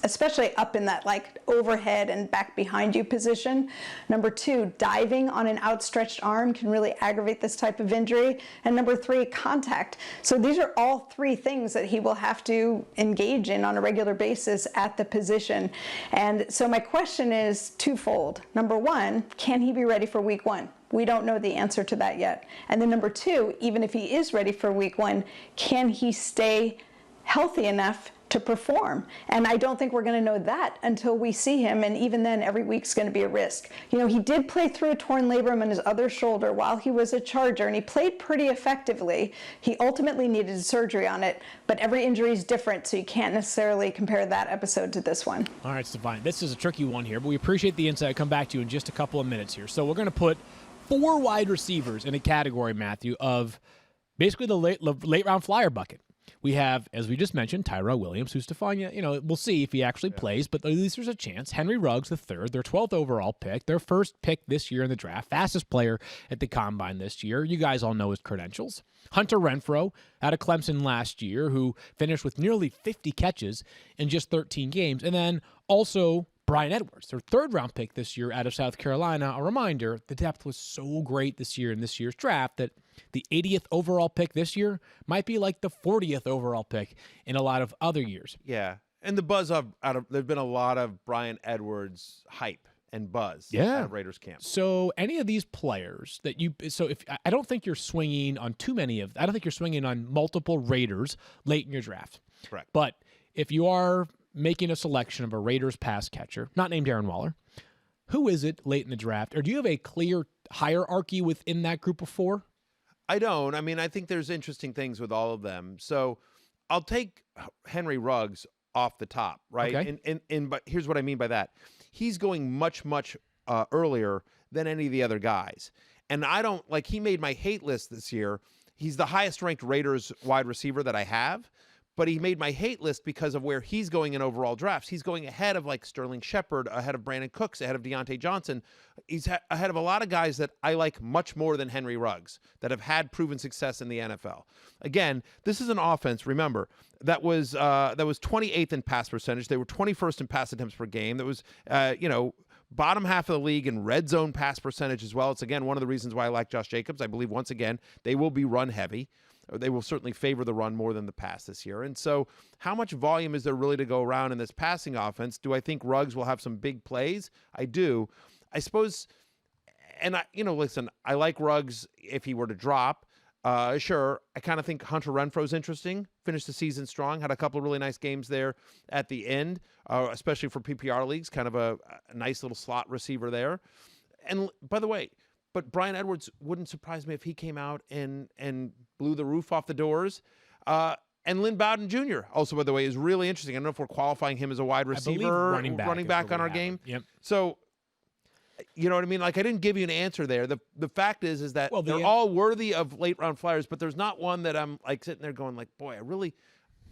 especially up in that like overhead and back behind you position. Number two, diving on an outstretched arm can really aggravate this type of injury. And number three, contact. So these are all three things that he will have to engage in on a regular basis at the position. And so my question is twofold. Number one, can he be ready for week one? We don't know the answer to that yet. And then number two, even if he is ready for week one, can he stay healthy enough to perform? And I don't think we're going to know that until we see him, and even then every week's going to be a risk. He did play through a torn labrum in his other shoulder while he was a Charger, and he played pretty effectively. He ultimately needed surgery on it, but every injury is different, so you can't necessarily compare that episode to this one. All right, Stephania, this is a tricky one here, but we appreciate the insight. I'll come back to you in just a couple of minutes here. So we're going to put 4 wide receivers in a category, Matthew, of basically the late round flyer bucket. We have, as we just mentioned, Tyrell Williams, who's Stephania, we'll see if he actually plays, but at least there's a chance. Henry Ruggs, the third, their 12th overall pick, their first pick this year in the draft, fastest player at the Combine this year. You guys all know his credentials. Hunter Renfrow out of Clemson last year, who finished with nearly 50 catches in just 13 games. And then also Bryan Edwards, their third-round pick this year out of South Carolina. A reminder, the depth was so great this year in this year's draft that the 80th overall pick this year might be like the 40th overall pick in a lot of other years. Yeah, and the buzz there's been a lot of Bryan Edwards hype and buzz out of Raiders camp. So any of these players that I don't think you're swinging on I don't think you're swinging on multiple Raiders late in your draft. Correct. But if you are making a selection of a Raiders pass catcher, not named Darren Waller, who is it late in the draft? Or do you have a clear hierarchy within that group of 4? I don't. I mean, I think there's interesting things with all of them. So I'll take Henry Ruggs off the top, right? Okay. But here's what I mean by that. He's going much, much earlier than any of the other guys. And I don't, he made my hate list this year. He's the highest ranked Raiders wide receiver that I have. But he made my hate list because of where he's going in overall drafts. He's going ahead of Sterling Shepard, ahead of Brandon Cooks, ahead of Deontay Johnson. He's ahead of a lot of guys that I like much more than Henry Ruggs that have had proven success in the NFL. Again, this is an offense, remember, that was 28th in pass percentage. They were 21st in pass attempts per game. That was, bottom half of the league in red zone pass percentage as well. It's, again, one of the reasons why I like Josh Jacobs. I believe, once again, they will be run heavy. They will certainly favor the run more than the pass this year. And so how much volume is there really to go around in this passing offense? Do I think Ruggs will have some big plays? I do. I suppose, and listen, I like Ruggs if he were to drop. Sure. I kind of think Hunter Renfrow's interesting. Finished the season strong. Had a couple of really nice games there at the end, especially for PPR leagues. Kind of a nice little slot receiver there. And by the way, but Bryan Edwards wouldn't surprise me if he came out and blew the roof off the doors. And Lynn Bowden Jr. also, by the way, is really interesting. I don't know if we're qualifying him as a wide receiver, running back on our game. Yep. So, you know what I mean? I didn't give you an answer there. The fact is that they're all worthy of late round flyers, but there's not one that I'm sitting there going boy, I really,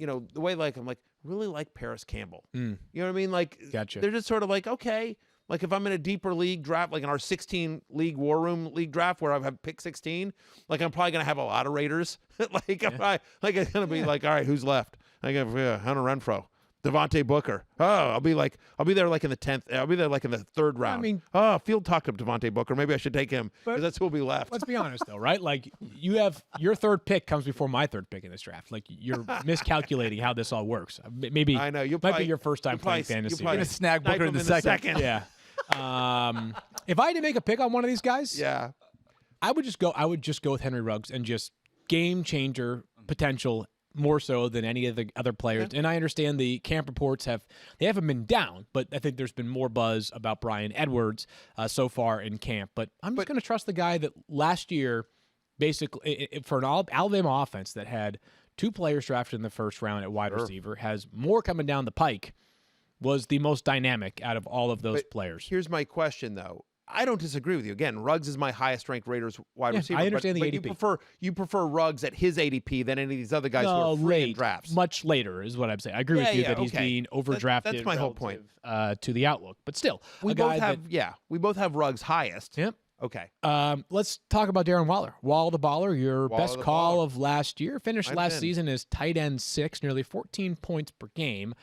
the way I'm really like Paris Campbell. You know what I mean? Gotcha. They're just sort of okay. If I'm in a deeper league draft, in our 16 league War Room league draft where I have pick 16, I'm probably going to have a lot of Raiders. I'm probably, it's going to be all right, who's left? I got Hunter Renfrow, Devontae Booker. Oh, I'll be there in the 10th. I'll be there in the 3rd round. I mean, field talk up Devontae Booker. Maybe I should take him because that's who will be left. Let's be honest though, right? You have your 3rd pick comes before my 3rd pick in this draft. You're miscalculating how this all works. Maybe I know you might be your first time playing fantasy. You're going to snag Booker in the second. Yeah. If I had to make a pick on one of these guys, I would just go with Henry Ruggs and just game changer potential more so than any of the other players. And I understand the camp reports haven't been down, but I think there's been more buzz about Bryan Edwards so far in camp. But I'm just going to trust the guy that last year basically for an Alabama offense that had 2 players drafted in the first round at wide receiver, has more coming down the pike, was the most dynamic out of all of those players. Here's my question, though. I don't disagree with you. Again, Ruggs is my highest-ranked Raiders wide receiver. I understand but the ADP. You prefer Ruggs at his ADP than any of these other guys who are free in drafts. Much later is what I'm saying. I agree with you that he's being overdrafted. That's my whole point. To the outlook, but still, we both have Ruggs highest. Yep. Okay. Let's talk about Darren Waller. Wall the baller, your best call of last year. Finished last season as tight end 6, nearly 14 points per game.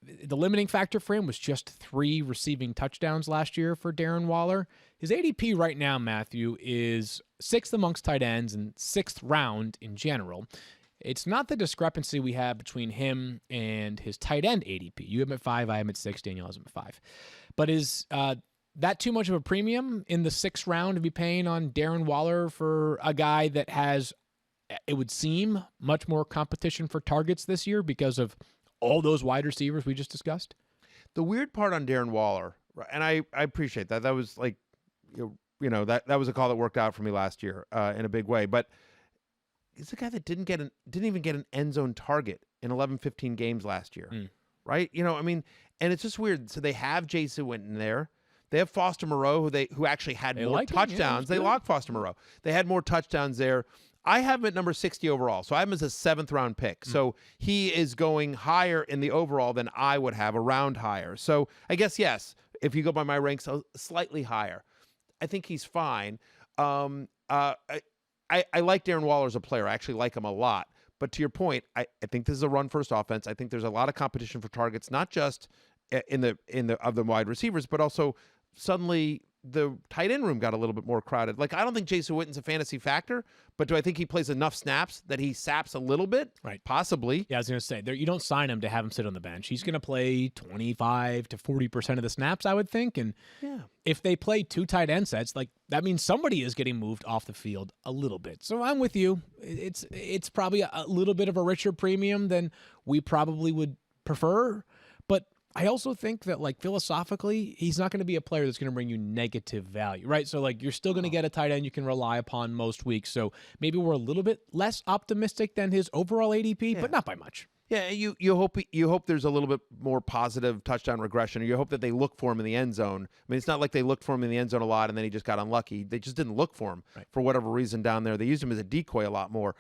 The limiting factor for him was just 3 receiving touchdowns last year for Darren Waller. His ADP right now, Matthew, is 6th amongst tight ends and 6th round in general. It's not the discrepancy we have between him and his tight end ADP. You have him at 5, I have him at 6, Daniel has him at 5. But is that too much of a premium in the 6th round to be paying on Darren Waller for a guy that has, it would seem, much more competition for targets this year because of all those wide receivers we just discussed? The weird part on Darren Waller, and I appreciate that. That was like, that was a call that worked out for me last year in a big way. But he's a guy that didn't even get an end zone target in 11, 15 games last year, right? And it's just weird. So they have Jason Witten there. They have Foster Moreau, who actually had more touchdowns. They locked Foster Moreau. They had more touchdowns there. I have him at number 60 overall, so I have him as a 7th round pick. So he is going higher in the overall than I would have, a round higher. So I guess, yes, if you go by my ranks, slightly higher. I think he's fine. I like Darren Waller as a player. I actually like him a lot. But to your point, I think this is a run-first offense. I think there's a lot of competition for targets, not just in the wide receivers, but also suddenly the tight end room got a little bit more crowded. Like, I don't think Jason Witten's a fantasy factor, but do I think he plays enough snaps that he saps a little bit? Right. Possibly. Yeah, I was going to say, you don't sign him to have him sit on the bench. He's going to play 25 to 40% of the snaps, I would think. And if they play 2 tight end sets, like, that means somebody is getting moved off the field a little bit. So I'm with you. It's probably a little bit of a richer premium than we probably would prefer. But I also think that, like, philosophically, he's not going to be a player that's going to bring you negative value, right? So, like, you're still going to get a tight end you can rely upon most weeks. So maybe we're a little bit less optimistic than his overall ADP, but not by much. Yeah, you hope there's a little bit more positive touchdown regression, or you hope that they look for him in the end zone. I mean, it's not like they looked for him in the end zone a lot and then he just got unlucky. They just didn't look for him for whatever reason down there. They used him as a decoy a lot more.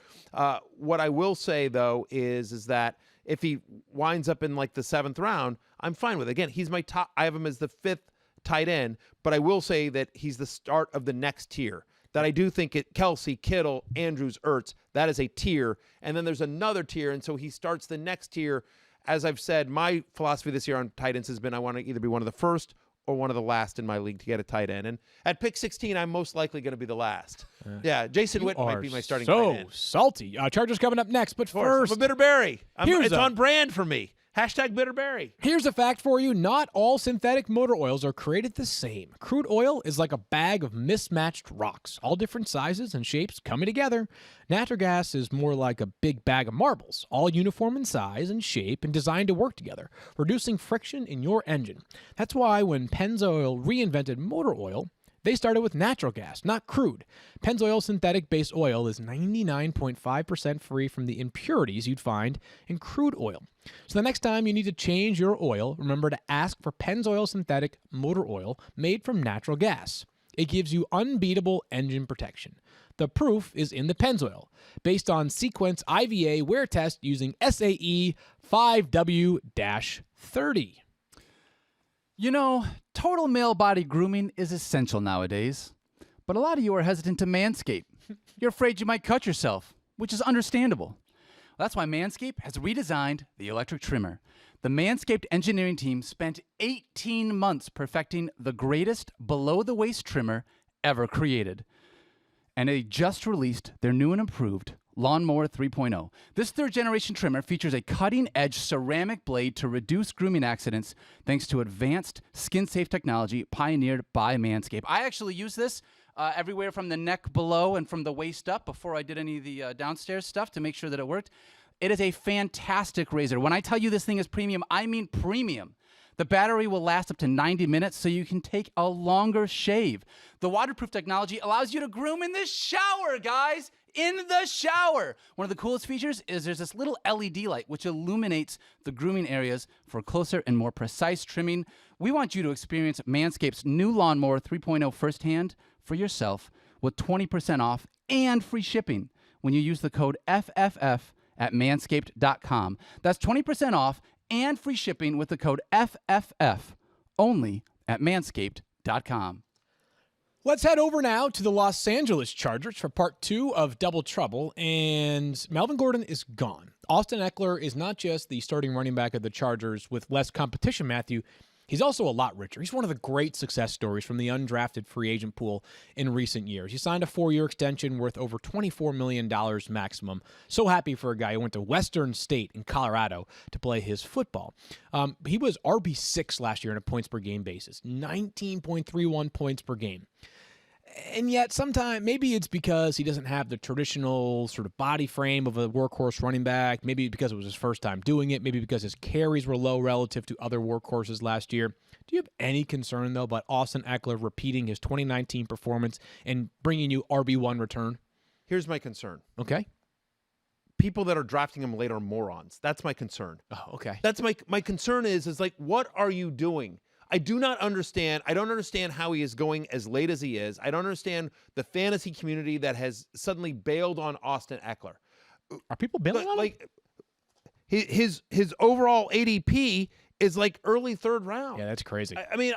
What I will say, though, is that if he winds up in like the 7th round, I'm fine with it. Again, he's my top. I have him as the 5th tight end, but I will say that he's the start of the next tier. That I do think Kelsey, Kittle, Andrews, Ertz, that is a tier. And then there's another tier, and so he starts the next tier. As I've said, my philosophy this year on tight ends has been I want to either be one of the first or one of the last in my league to get a tight end. And at pick 16, I'm most likely going to be the last. Yeah, Jason Witten might be my starting tight end. So salty. Chargers coming up next, but first, I'm a bitter berry. It's on brand for me. Hashtag bitterberry. Here's a fact for you. Not all synthetic motor oils are created the same. Crude oil is like a bag of mismatched rocks, all different sizes and shapes coming together. Natural gas is more like a big bag of marbles, all uniform in size and shape and designed to work together, reducing friction in your engine. That's why when Pennzoil reinvented motor oil, they started with natural gas, not crude. Pennzoil synthetic-based oil is 99.5% free from the impurities you'd find in crude oil. So the next time you need to change your oil, remember to ask for Pennzoil synthetic motor oil made from natural gas. It gives you unbeatable engine protection. The proof is in the Pennzoil, based on Sequence IVA wear test using SAE 5W-30. You know, total male body grooming is essential nowadays, but a lot of you are hesitant to manscape. You're afraid you might cut yourself, which is understandable. That's why Manscaped has redesigned the electric trimmer. The Manscaped engineering team spent 18 months perfecting the greatest below-the-waist trimmer ever created. And they just released their new and improved Lawnmower 3.0. This third-generation trimmer features a cutting-edge ceramic blade to reduce grooming accidents thanks to advanced skin-safe technology pioneered by Manscaped. I actually use this everywhere from the neck below and from the waist up before I did any of the downstairs stuff to make sure that it worked. It is a fantastic razor. When I tell you this thing is premium, I mean premium. The battery will last up to 90 minutes, so you can take a longer shave. The waterproof technology allows you to groom in the shower, guys. In the shower. One of the coolest features is there's this little LED light which illuminates the grooming areas for closer and more precise trimming. We want you to experience Manscaped's new Lawnmower 3.0 firsthand for yourself with 20% off and free shipping when you use the code FFF at manscaped.com. That's 20% off and free shipping with the code FFF only at manscaped.com. Let's head over now to the Los Angeles Chargers for part 2 of Double Trouble, and Melvin Gordon is gone. Austin Ekeler is not just the starting running back of the Chargers with less competition, Matthew. He's also a lot richer. He's one of the great success stories from the undrafted free agent pool in recent years. He signed a 4-year extension worth over $24 million maximum. So happy for a guy who went to Western State in Colorado to play his football. He was RB6 last year on a points per game basis, 19.31 points per game. And yet sometimes, maybe it's because he doesn't have the traditional sort of body frame of a workhorse running back. Maybe because it was his first time doing it. Maybe because his carries were low relative to other workhorses last year. Do you have any concern, though, about Austin Ekeler repeating his 2019 performance and bringing you RB1 return? Here's my concern. Okay. People that are drafting him late are morons. That's my concern. Oh, okay. That's my concern is like, what are you doing? I do not understand. I don't understand how he is going as late as he is. I don't understand the fantasy community that has suddenly bailed on Austin Ekeler. Are people bailing on him? Like his overall ADP is like early 3rd round. Yeah, that's crazy. I mean,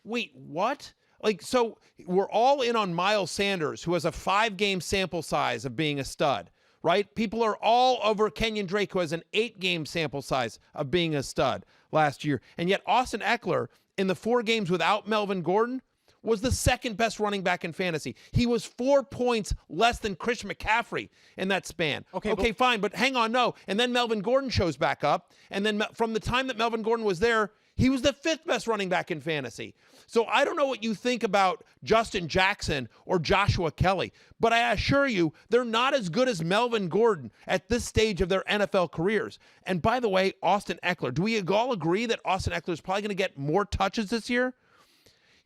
wait, what? Like, so we're all in on Miles Sanders, who has a 5-game sample size of being a stud, right? People are all over Kenyon Drake, who has an 8-game sample size of being a stud last year. And yet Austin Ekeler, in the 4 games without Melvin Gordon, was the 2nd best running back in fantasy. He was 4 points less than Christian McCaffrey in that span. Okay, fine, but hang on, no. And then Melvin Gordon shows back up, and then from the time that Melvin Gordon was there, he was the 5th best running back in fantasy. So I don't know what you think about Justin Jackson or Joshua Kelly, but I assure you they're not as good as Melvin Gordon at this stage of their NFL careers. And by the way, Austin Ekeler, do we all agree that Austin Ekeler is probably going to get more touches this year?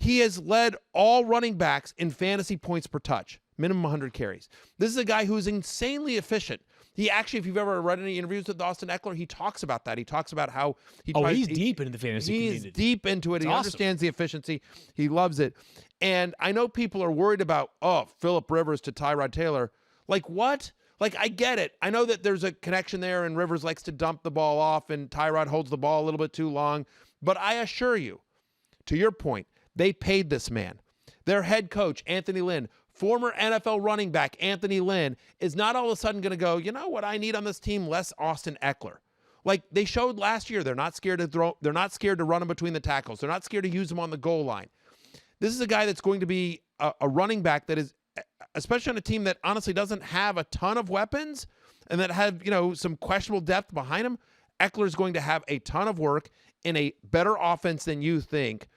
He has led all running backs in fantasy points per touch, minimum 100 carries. This is a guy who is insanely efficient. He actually, if you've ever read any interviews with Austin Ekeler, he talks about that. He talks about how he's deep into the fantasy community. He's deep into it. He understands the efficiency. He loves it. And I know people are worried about, Phillip Rivers to Tyrod Taylor. Like, what? Like, I get it. I know that there's a connection there, and Rivers likes to dump the ball off, and Tyrod holds the ball a little bit too long. But I assure you, to your point, they paid this man. Their head coach, Anthony Lynn, former NFL running back Anthony Lynn, is not all of a sudden going to go, you know what I need on this team? Less Austin Ekeler. Like they showed last year, they're not scared to throw. They're not scared to run him between the tackles. They're not scared to use him on the goal line. This is a guy that's going to be a running back that is, especially on a team that honestly doesn't have a ton of weapons and that have, some questionable depth behind him. Ekeler is going to have a ton of work in a better offense than you think.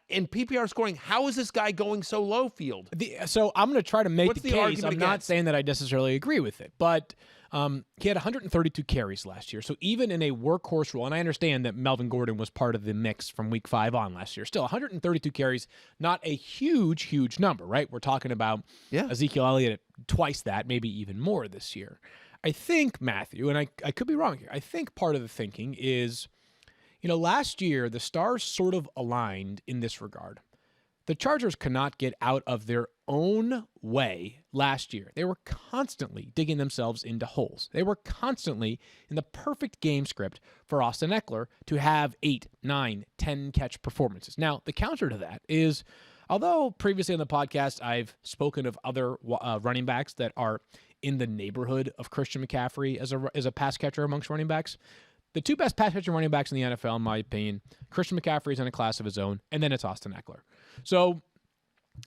In PPR scoring, how is this guy going so low field? So I'm going to try to make the case. I'm not against? saying that I necessarily agree with it, but he had 132 carries last year. So even in a workhorse role, and I understand that Melvin Gordon was part of the mix from week 5 on last year, still 132 carries, not a huge number, right? We're talking about Ezekiel Elliott at twice that, maybe even more this year. I think, Matthew, and I could be wrong here, I think part of the thinking is, last year, the stars sort of aligned in this regard. The Chargers could not get out of their own way last year. They were constantly digging themselves into holes. They were constantly in the perfect game script for Austin Ekeler to have 8, 9, 10 catch performances. Now, the counter to that is, although previously on the podcast I've spoken of other running backs that are in the neighborhood of Christian McCaffrey as a pass catcher amongst running backs, the 2 best pass catching running backs in the NFL, in my opinion, Christian McCaffrey is in a class of his own, and then it's Austin Ekeler. So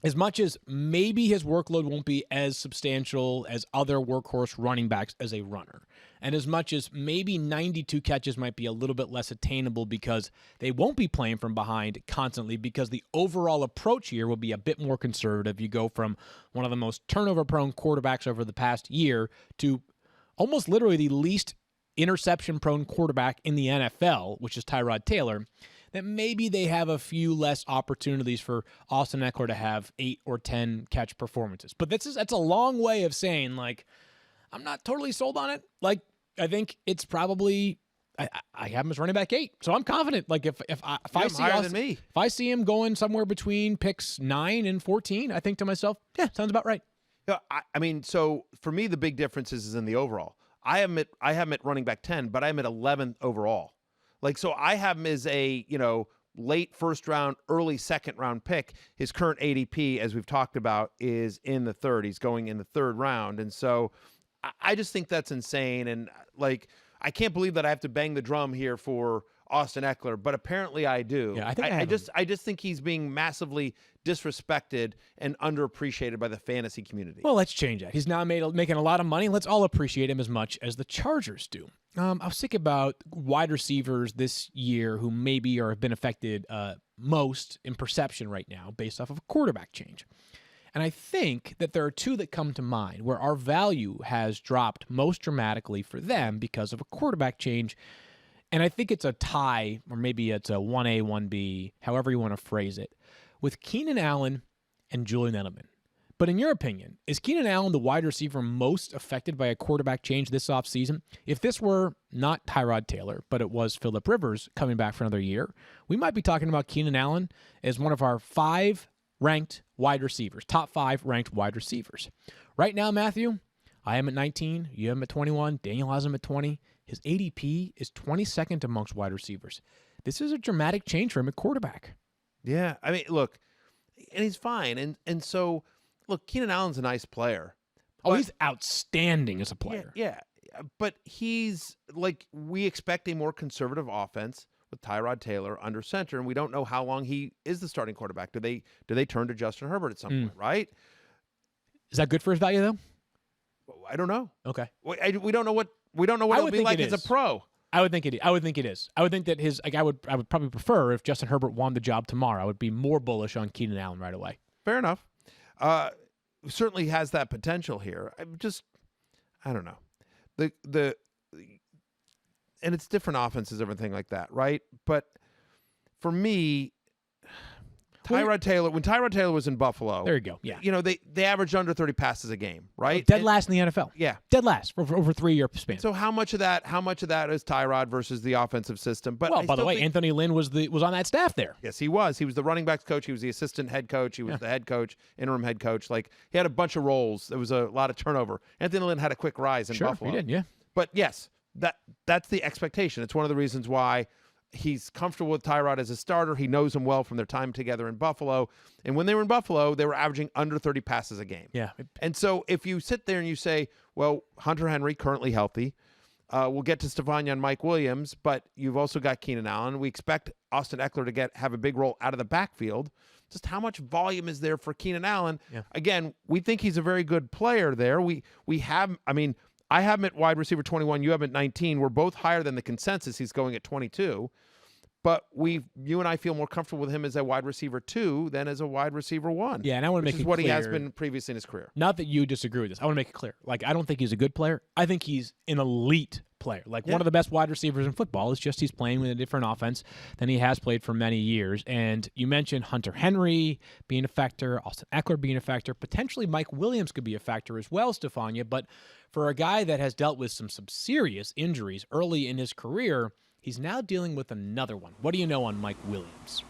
as much as maybe his workload won't be as substantial as other workhorse running backs as a runner, and as much as maybe 92 catches might be a little bit less attainable because they won't be playing from behind constantly, because the overall approach here will be a bit more conservative. You go from one of the most turnover-prone quarterbacks over the past year to almost literally the least interception-prone quarterback in the NFL, which is Tyrod Taylor, that maybe they have a few less opportunities for Austin Ekeler to have 8 or 10 catch performances. But that's a long way of saying, like, I'm not totally sold on it. Like, I think it's probably I have him as running back 8, so I'm confident. Like if I see higher than me. If I see him going somewhere between picks 9 and 14, I think to myself, yeah, sounds about right. Yeah, I mean, so for me, the big difference is in the overall. I have him at running back 10, but I'm at 11th overall. Like, so I have him as a, late first round, early second round pick. His current ADP, as we've talked about, is in the 3rd. He's going in the 3rd round. And so I just think that's insane. And like, I can't believe that I have to bang the drum here for Austin Ekeler, but apparently I do. Yeah, I think I just think he's being massively disrespected and underappreciated by the fantasy community. Well, let's change that. He's now making a lot of money. Let's all appreciate him as much as the Chargers do. I was thinking about wide receivers this year who maybe have been affected most in perception right now based off of a quarterback change. And I think that there are 2 that come to mind where our value has dropped most dramatically for them because of a quarterback change. And I think it's a tie, or maybe it's a 1A, 1B, however you want to phrase it, with Keenan Allen and Julian Edelman. But in your opinion, is Keenan Allen the wide receiver most affected by a quarterback change this offseason? If this were not Tyrod Taylor, but it was Phillip Rivers coming back for another year, we might be talking about Keenan Allen as one of our 5 ranked wide receivers, top 5 ranked wide receivers. Right now, Matthew, I am at 19, you have him at 21, Daniel has him at 20. His ADP is 22nd amongst wide receivers. This is a dramatic change for him at quarterback. Yeah, I mean, look, and he's fine. And so, look, Keenan Allen's a nice player. Oh, he's outstanding as a player. Yeah, but he's like, we expect a more conservative offense with Tyrod Taylor under center, and we don't know how long he is the starting quarterback. Do they turn to Justin Herbert at some point, right? Is that good for his value, though? I don't know. Okay. We don't know what it'll be like as a pro. I would think it is. I would think that his I would probably prefer if Justin Herbert won the job tomorrow. I would be more bullish on Keenan Allen right away. Fair enough. Certainly has that potential here. I don't know. The and it's different offenses, everything like that, right? But for me, when Tyrod Taylor was in Buffalo, there you go. Yeah, they averaged under 30 passes a game, right? Dead last in the NFL. Yeah, dead last for over 3-year span. So how much of that is Tyrod versus the offensive system? But by the way, Anthony Lynn was on that staff there. Yes, he was. He was the running backs coach. He was the assistant head coach. He was the head coach, interim head coach. Like, he had a bunch of roles. There was a lot of turnover. Anthony Lynn had a quick rise in Buffalo. He did. Yeah, but yes, that's the expectation. It's one of the reasons why he's comfortable with Tyrod as a starter. He knows him well from their time together in Buffalo. And when they were in Buffalo, they were averaging under 30 passes a game. Yeah. And so if you sit there and you say, well, Hunter Henry, currently healthy, we'll get to Stephania and Mike Williams, but you've also got Keenan Allen. We expect Austin Ekeler to have a big role out of the backfield. Just how much volume is there for Keenan Allen? Yeah. Again, we think he's a very good player there. I have him at wide receiver 21. You have him at 19. We're both higher than the consensus. He's going at 22. But you and I feel more comfortable with him as a wide receiver 2 than as a wide receiver 1. Yeah, and I want to make it clear. Which is what he has been previously in his career. Not that you disagree with this. I want to make it clear. Like, I don't think he's a good player. I think he's an elite player. Like, one of the best wide receivers in football. It's just he's playing with a different offense than he has played for many years. And you mentioned Hunter Henry being a factor, Austin Ekeler being a factor. Potentially Mike Williams could be a factor as well, Stephania. But for a guy that has dealt with some serious injuries early in his career, he's now dealing with another one. What do you know on Mike Williams?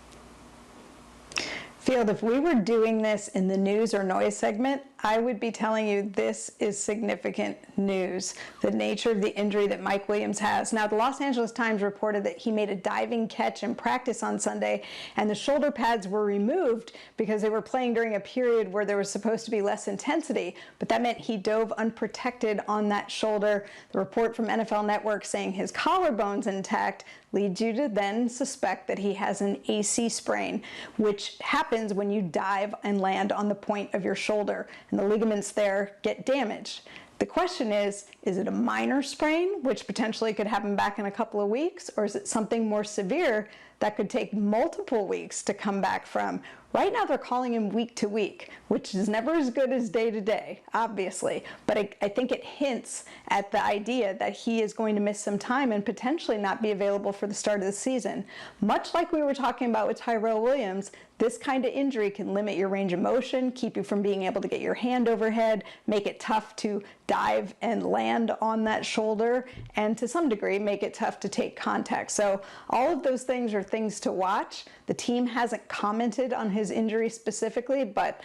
Field, if we were doing this in the news or noise segment, I would be telling you this is significant news, the nature of the injury that Mike Williams has. Now, the Los Angeles Times reported that he made a diving catch in practice on Sunday, and the shoulder pads were removed because they were playing during a period where there was supposed to be less intensity, but that meant he dove unprotected on that shoulder. The report from NFL Network saying his collarbone's intact leads you to then suspect that he has an AC sprain, which happens when you dive and land on the point of your shoulder, and the ligaments there get damaged. The question is it a minor sprain, which potentially could happen back in a couple of weeks, or is it something more severe that could take multiple weeks to come back from. Right now, they're calling him week to week, which is never as good as day to day, obviously. But I think it hints at the idea that he is going to miss some time and potentially not be available for the start of the season. Much like we were talking about with Tyrell Williams, this kind of injury can limit your range of motion, keep you from being able to get your hand overhead, make it tough to dive and land on that shoulder, and to some degree make it tough to take contact. So all of those things are things to watch. The team hasn't commented on his injury specifically, but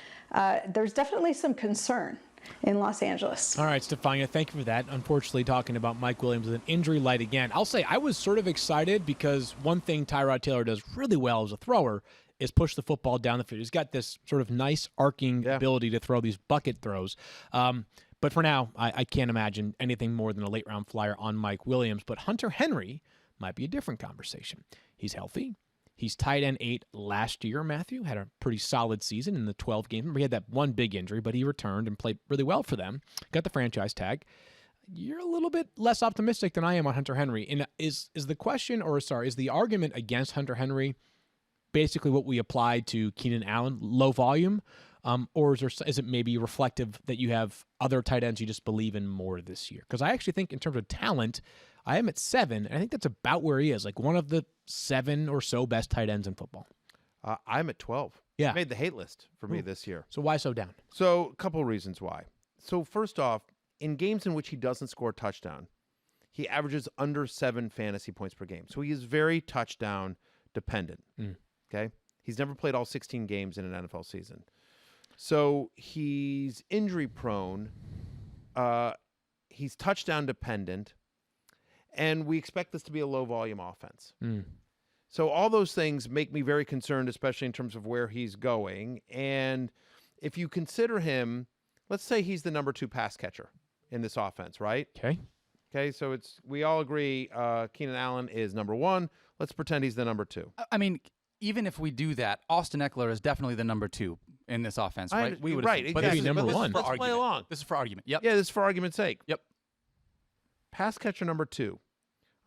there's definitely some concern in Los Angeles. All right, Stephania, thank you for that. Unfortunately, talking about Mike Williams with an injury light again. I'll say I was sort of excited because one thing Tyrod Taylor does really well as a thrower is push the football down the field. He's got this sort of nice arcing ability to throw these bucket throws. But for now, I can't imagine anything more than a late-round flyer on Mike Williams. But Hunter Henry might be a different conversation. He's healthy. He's tight end 8 last year, Matthew. Had a pretty solid season in the 12 games. Remember, he had that one big injury, but he returned and played really well for them. Got the franchise tag. You're a little bit less optimistic than I am on Hunter Henry. And is the argument against Hunter Henry basically what we applied to Keenan Allen, low volume? Or is it maybe reflective that you have other tight ends you just believe in more this year? Because I actually think in terms of talent, I am at 7, and I think that's about where he is, like one of the 7 or so best tight ends in football. I'm at 12. Yeah. He made the hate list for me this year. So why so down? So a couple of reasons why. So first off, in games in which he doesn't score a touchdown, he averages under 7 fantasy points per game. So he is very touchdown dependent. Okay? He's never played all 16 games in an NFL season. So he's injury prone. He's touchdown dependent. And we expect this to be a low-volume offense. So all those things make me very concerned, especially in terms of where he's going. And if you consider him, let's say he's the number 2 pass catcher in this offense, right? Okay, so we all agree Keenan Allen is number 1. Let's pretend he's the number 2. I mean, even if we do that, Austin Ekeler is definitely the number 2 in this offense, right? We would right, assume. exactly. But number 1. Let's play along. This is for argument. Yep. Yeah, this is for argument's sake. Yep. Pass catcher number 2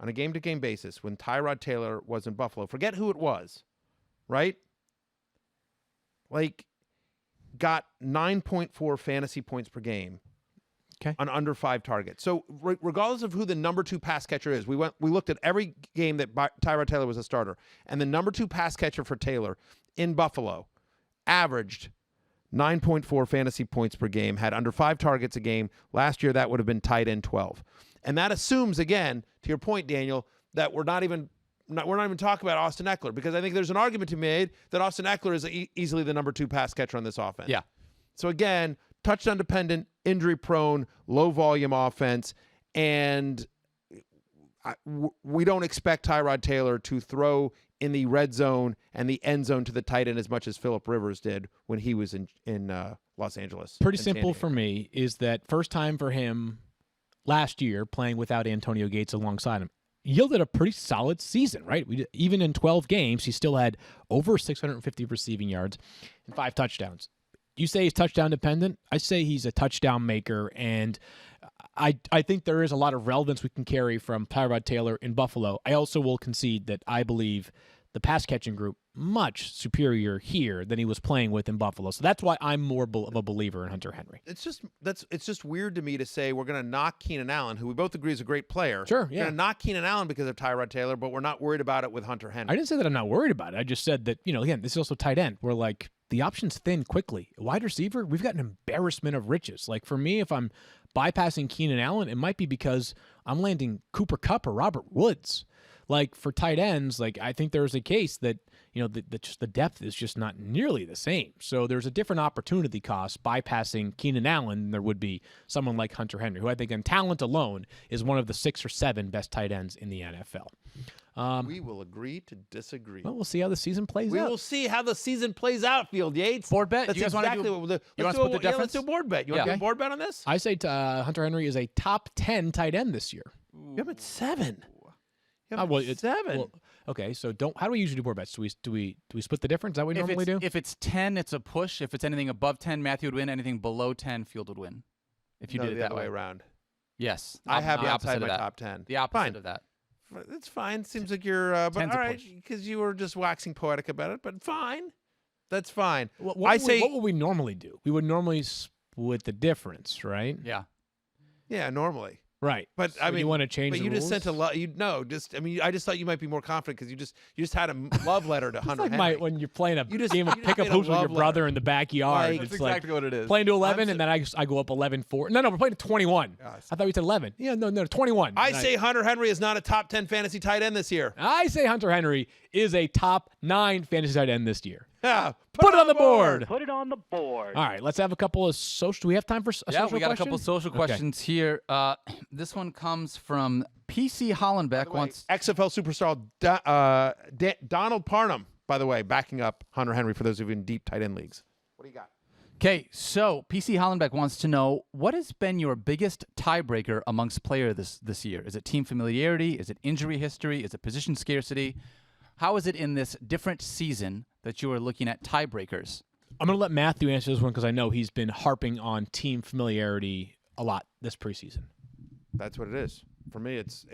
on a game-to-game basis when Tyrod Taylor was in Buffalo. Forget who it was, right? Like, got 9.4 fantasy points per game on under 5 targets. So regardless of who the number 2 pass catcher is, we looked at every game that Tyrod Taylor was a starter, and the number 2 pass catcher for Taylor in Buffalo averaged 9.4 fantasy points per game, had under 5 targets a game. Last year, that would have been tight end 12. And that assumes, again, to your point, Daniel, that we're not even talking about Austin Ekeler, because I think there's an argument to be made that Austin Ekeler is easily the number 2 pass catcher on this offense. Yeah. So again, touchdown dependent, injury prone, low volume offense, and we don't expect Tyrod Taylor to throw in the red zone and the end zone to the tight end as much as Phillip Rivers did when he was in Los Angeles. Pretty simple for me is that first time for him last year playing without Antonio Yates alongside him yielded a pretty solid season, right? Even in 12 games, he still had over 650 receiving yards and 5 touchdowns. You say he's touchdown dependent. I say he's a touchdown maker, and I think there is a lot of relevance we can carry from Tyrod Taylor in Buffalo. I also will concede that I believe the pass-catching group much superior here than he was playing with in Buffalo. So that's why I'm more of a believer in Hunter Henry. It's just weird to me to say we're going to knock Keenan Allen, who we both agree is a great player. Sure, yeah. We're going to knock Keenan Allen because of Tyrod Taylor, but we're not worried about it with Hunter Henry. I didn't say that I'm not worried about it. I just said that, again, this is also tight end. We're like, the option's thin quickly. A wide receiver, we've got an embarrassment of riches. Like, for me, if I'm bypassing Keenan Allen, it might be because I'm landing Cooper Kupp or Robert Woods. Like, for tight ends, like, I think there's a case that, just the depth is just not nearly the same. So there's a different opportunity cost bypassing Keenan Allen than there would be someone like Hunter Henry, who I think in talent alone is one of the 6 or 7 best tight ends in the NFL. We will agree to disagree. Well, we'll see how the season plays out. We will see how the season plays out, Field Yates. Board bet? That's You guys exactly wanna what we'll do. You want to split the difference? Let's do a board bet. You want to do a board bet on this? I say Hunter Henry is a top 10 tight end this year. You have it 7. Well, it's 7. Well, okay, so how do we usually do board bets? Do we split the difference? Is that what we normally do? If it's 10, it's a push. If it's anything above 10, Matthew would win. Anything below 10, Field would win. If you did it the that other way around. Yes. I have the outside opposite my of that. top 10. The opposite Fine. of that. It's fine. Seems like you're, but Tends all to right, push. because you were just waxing poetic about it, but fine. That's fine. What I say, what would we normally do? We would normally split the difference, right? Yeah. yeah, normally. Right. But So I mean, you want to change but the you rules? just sent a I just thought you might be more confident because you just had a love letter to It's Hunter like Henry. when you're playing a You just- game of you just pickup made a hoops with your love brother letter. in the backyard. Like- It's That's like exactly what it is. playing to 11, I'm and then I go up 11-4. No, we're playing to 21. Yes. I thought we said 11. Yeah, no, 21. I And say Hunter Henry is not a top 10 fantasy tight end this year. I say Hunter Henry is a top 9 fantasy tight end this year. Yeah, Put it on the board. Put it on the board. All right, let's have a couple of social. Do we have time for a social Yeah, we got a couple question? social Okay. questions here. This one comes from PC Hollenbeck. Wants XFL superstar Donald Parham, by the way, backing up Hunter Henry for those of you in deep tight end leagues. What do you got? Okay, so PC Hollenbeck wants to know, what has been your biggest tiebreaker amongst players this year? Is it team familiarity? Is it injury history? Is it position scarcity? How is it in this different season that you are looking at tiebreakers? I'm going to let Matthew answer this one because I know he's been harping on team familiarity a lot this preseason. That's what it is. For me, it's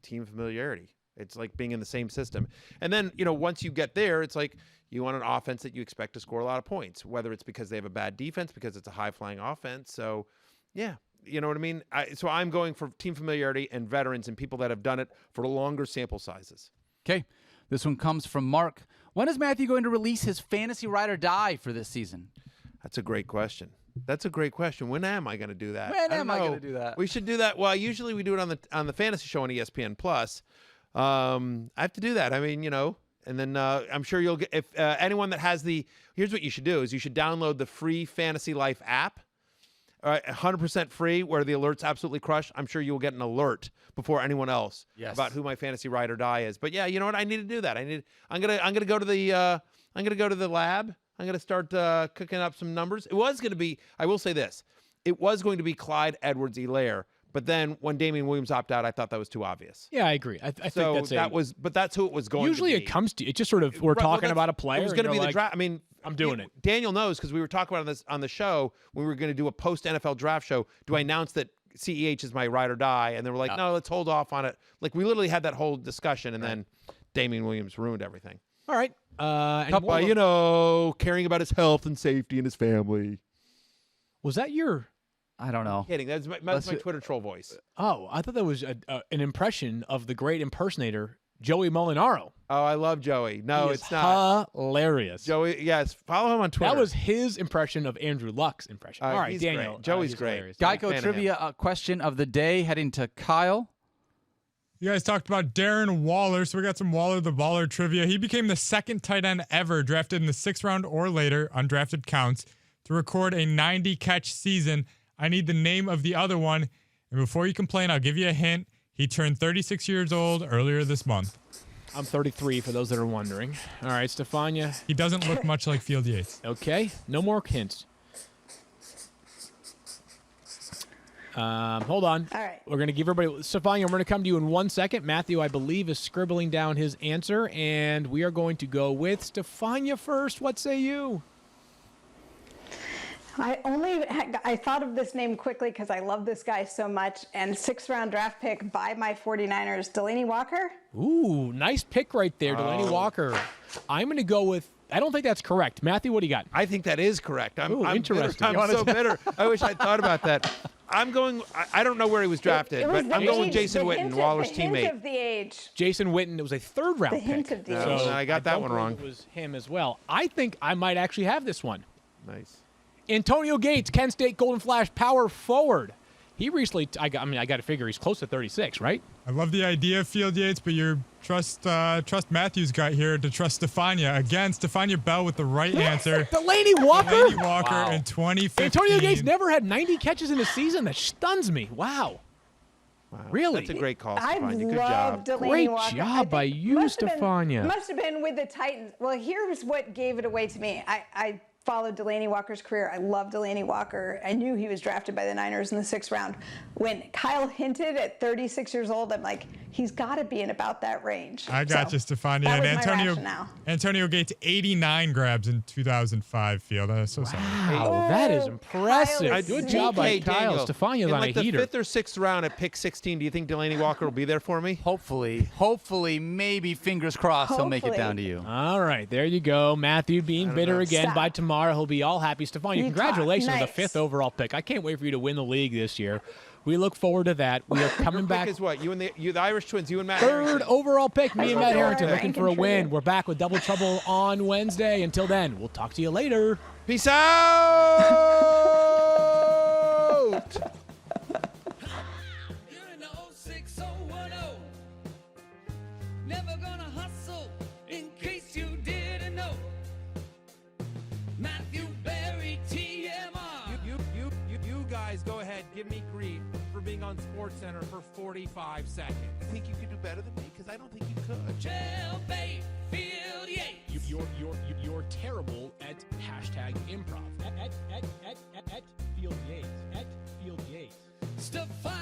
team familiarity. It's like being in the same system. And then, once you get there, it's like you want an offense that you expect to score a lot of points, whether it's because they have a bad defense, because it's a high-flying offense. So, yeah, you know what I mean? So I'm going for team familiarity and veterans and people that have done it for longer sample sizes. Okay, this one comes from Mark. When is Matthew going to release his fantasy ride or die for this season? That's a great question. When am I going to do that? When don't am I gonna know. do that? We should do that. Well, usually we do it on the fantasy show on ESPN Plus. I have to do that. I mean, and then I'm sure you'll get, if anyone that has here's what you should do is you should download the free Fantasy Life app. 100% free, where the alerts absolutely crush. I'm sure you'll get an alert before anyone else about who my fantasy ride or die is. But yeah, you know what? I need to do that. I'm gonna go to the lab. I'm gonna start cooking up some numbers. It was gonna be. I will say this. It was going to be Clyde Edwards-Helaire, but then when Damian Williams opted out, I thought that was too obvious. Yeah, I agree. I think So that's but that's who it was going usually to be. it comes to. It just sort of we're Right, well, talking about a player. It was going to and be you're the like, draft. I mean, I'm doing it. Daniel knows because we were talking about this on the show when we were going to do a post NFL draft show. Do I announce that CEH is my ride or die? And they were like, no, let's hold off on it. Like we literally had that whole discussion, and then Damian Williams ruined everything. All right. By caring about his health and safety and his family. Was that your? I don't know. Kidding. That's my Twitter troll voice. Oh, I thought that was an impression of the great impersonator Joey Molinaro. Oh, I love Joey. No, He it's is not. hilarious. Joey, yes. Follow him on Twitter. That was his impression of Andrew Luck's impression. All right, he's Daniel. great. Joey's he's great. hilarious. Fan Geico of trivia question of the day heading to Kyle. You guys talked about Darren Waller, so we got some Waller the Baller trivia. He became the second tight end ever drafted in the 6th round or later, undrafted counts, to record a 90-catch season. I need the name of the other one. And before you complain, I'll give you a hint. He turned 36 years old earlier this month. I'm 33 for those that are wondering. All right, Stephania. He doesn't look much like Field Yates. Okay, no more hints. Hold on. All right. We're going to give everybody... Stephania, I'm going to come to you in 1 second. Matthew, I believe, is scribbling down his answer, and we are going to go with Stephania first. What say you? I thought of this name quickly because I love this guy so much, and 6th round draft pick by my 49ers, Delanie Walker. Ooh, nice pick right there, Delanie Walker. I'm going to go with... I don't think that's correct. Matthew, what do you got? I think that is correct. I'm interesting. Bitter. I'm so bitter. I wish I'd thought about that. I'm going. I don't know where he was drafted, but I'm going Jason Witten, Waller's teammate. The hint of the age. Jason Witten. It was a 3rd round The pick. hint of the No, age. I got that don't one believe wrong. It was him as well. I think I might actually have this one. Nice. Antonio Gates, Kent State Golden Flash power forward. He recently, I got to figure he's close to 36, right? I love the idea of Field Yates, but you trust Matthew's got here to trust Stephania. Again, Stephania Bell with the right answer. Delanie Walker? Delanie Walker Wow. in 2015. Antonio Gates never had 90 catches in a season. That stuns me. Wow. Really? That's a great call, I Stephania. Good love job. Delanie Great Walker. job by you, Stephania. Must have been with the Titans. Well, here's what gave it away to me. I followed Delanie Walker's career. I love Delanie Walker. I knew he was drafted by the Niners in the 6th round. When Kyle hinted at 36 years old, I'm like, he's got to be in about that range. I got you, Stephania. That And was my rationale. Antonio Gates, 89 grabs in 2005 field. So sorry. Wow, that is impressive. Kyle is Good job by Hey, Kyle. Daniel, Stefania's in on like a the heater. 5th or 6th round at pick 16, do you think Delaney Walker will be there for me? Hopefully, maybe fingers crossed he'll make it Hopefully. down to you. All right, there you go. Matthew being bitter again. Stop. By tomorrow, he'll be all happy. Stefania, You congratulations talk. on the Nice. 5th overall pick. I can't wait for you to win the league this year. We look forward to that. We are coming Your back. pick is what? You the Irish Twins, you and Matt 3rd Harrington. overall pick, me and Matt Harrington Right. looking for a win. We're back with Double Trouble on Wednesday. Until then, we'll talk to you later. Peace out! You're in 06010. Never gonna hustle, in case you didn't know. Matthew Berry, TMR. You guys go ahead, give me grief for being on SportsCenter for 45 seconds. I think you could do better than me because I don't think you could. Jailbait, Field Yates. You're terrible at #improv. At Field Yates. At Field Yates. Stephania.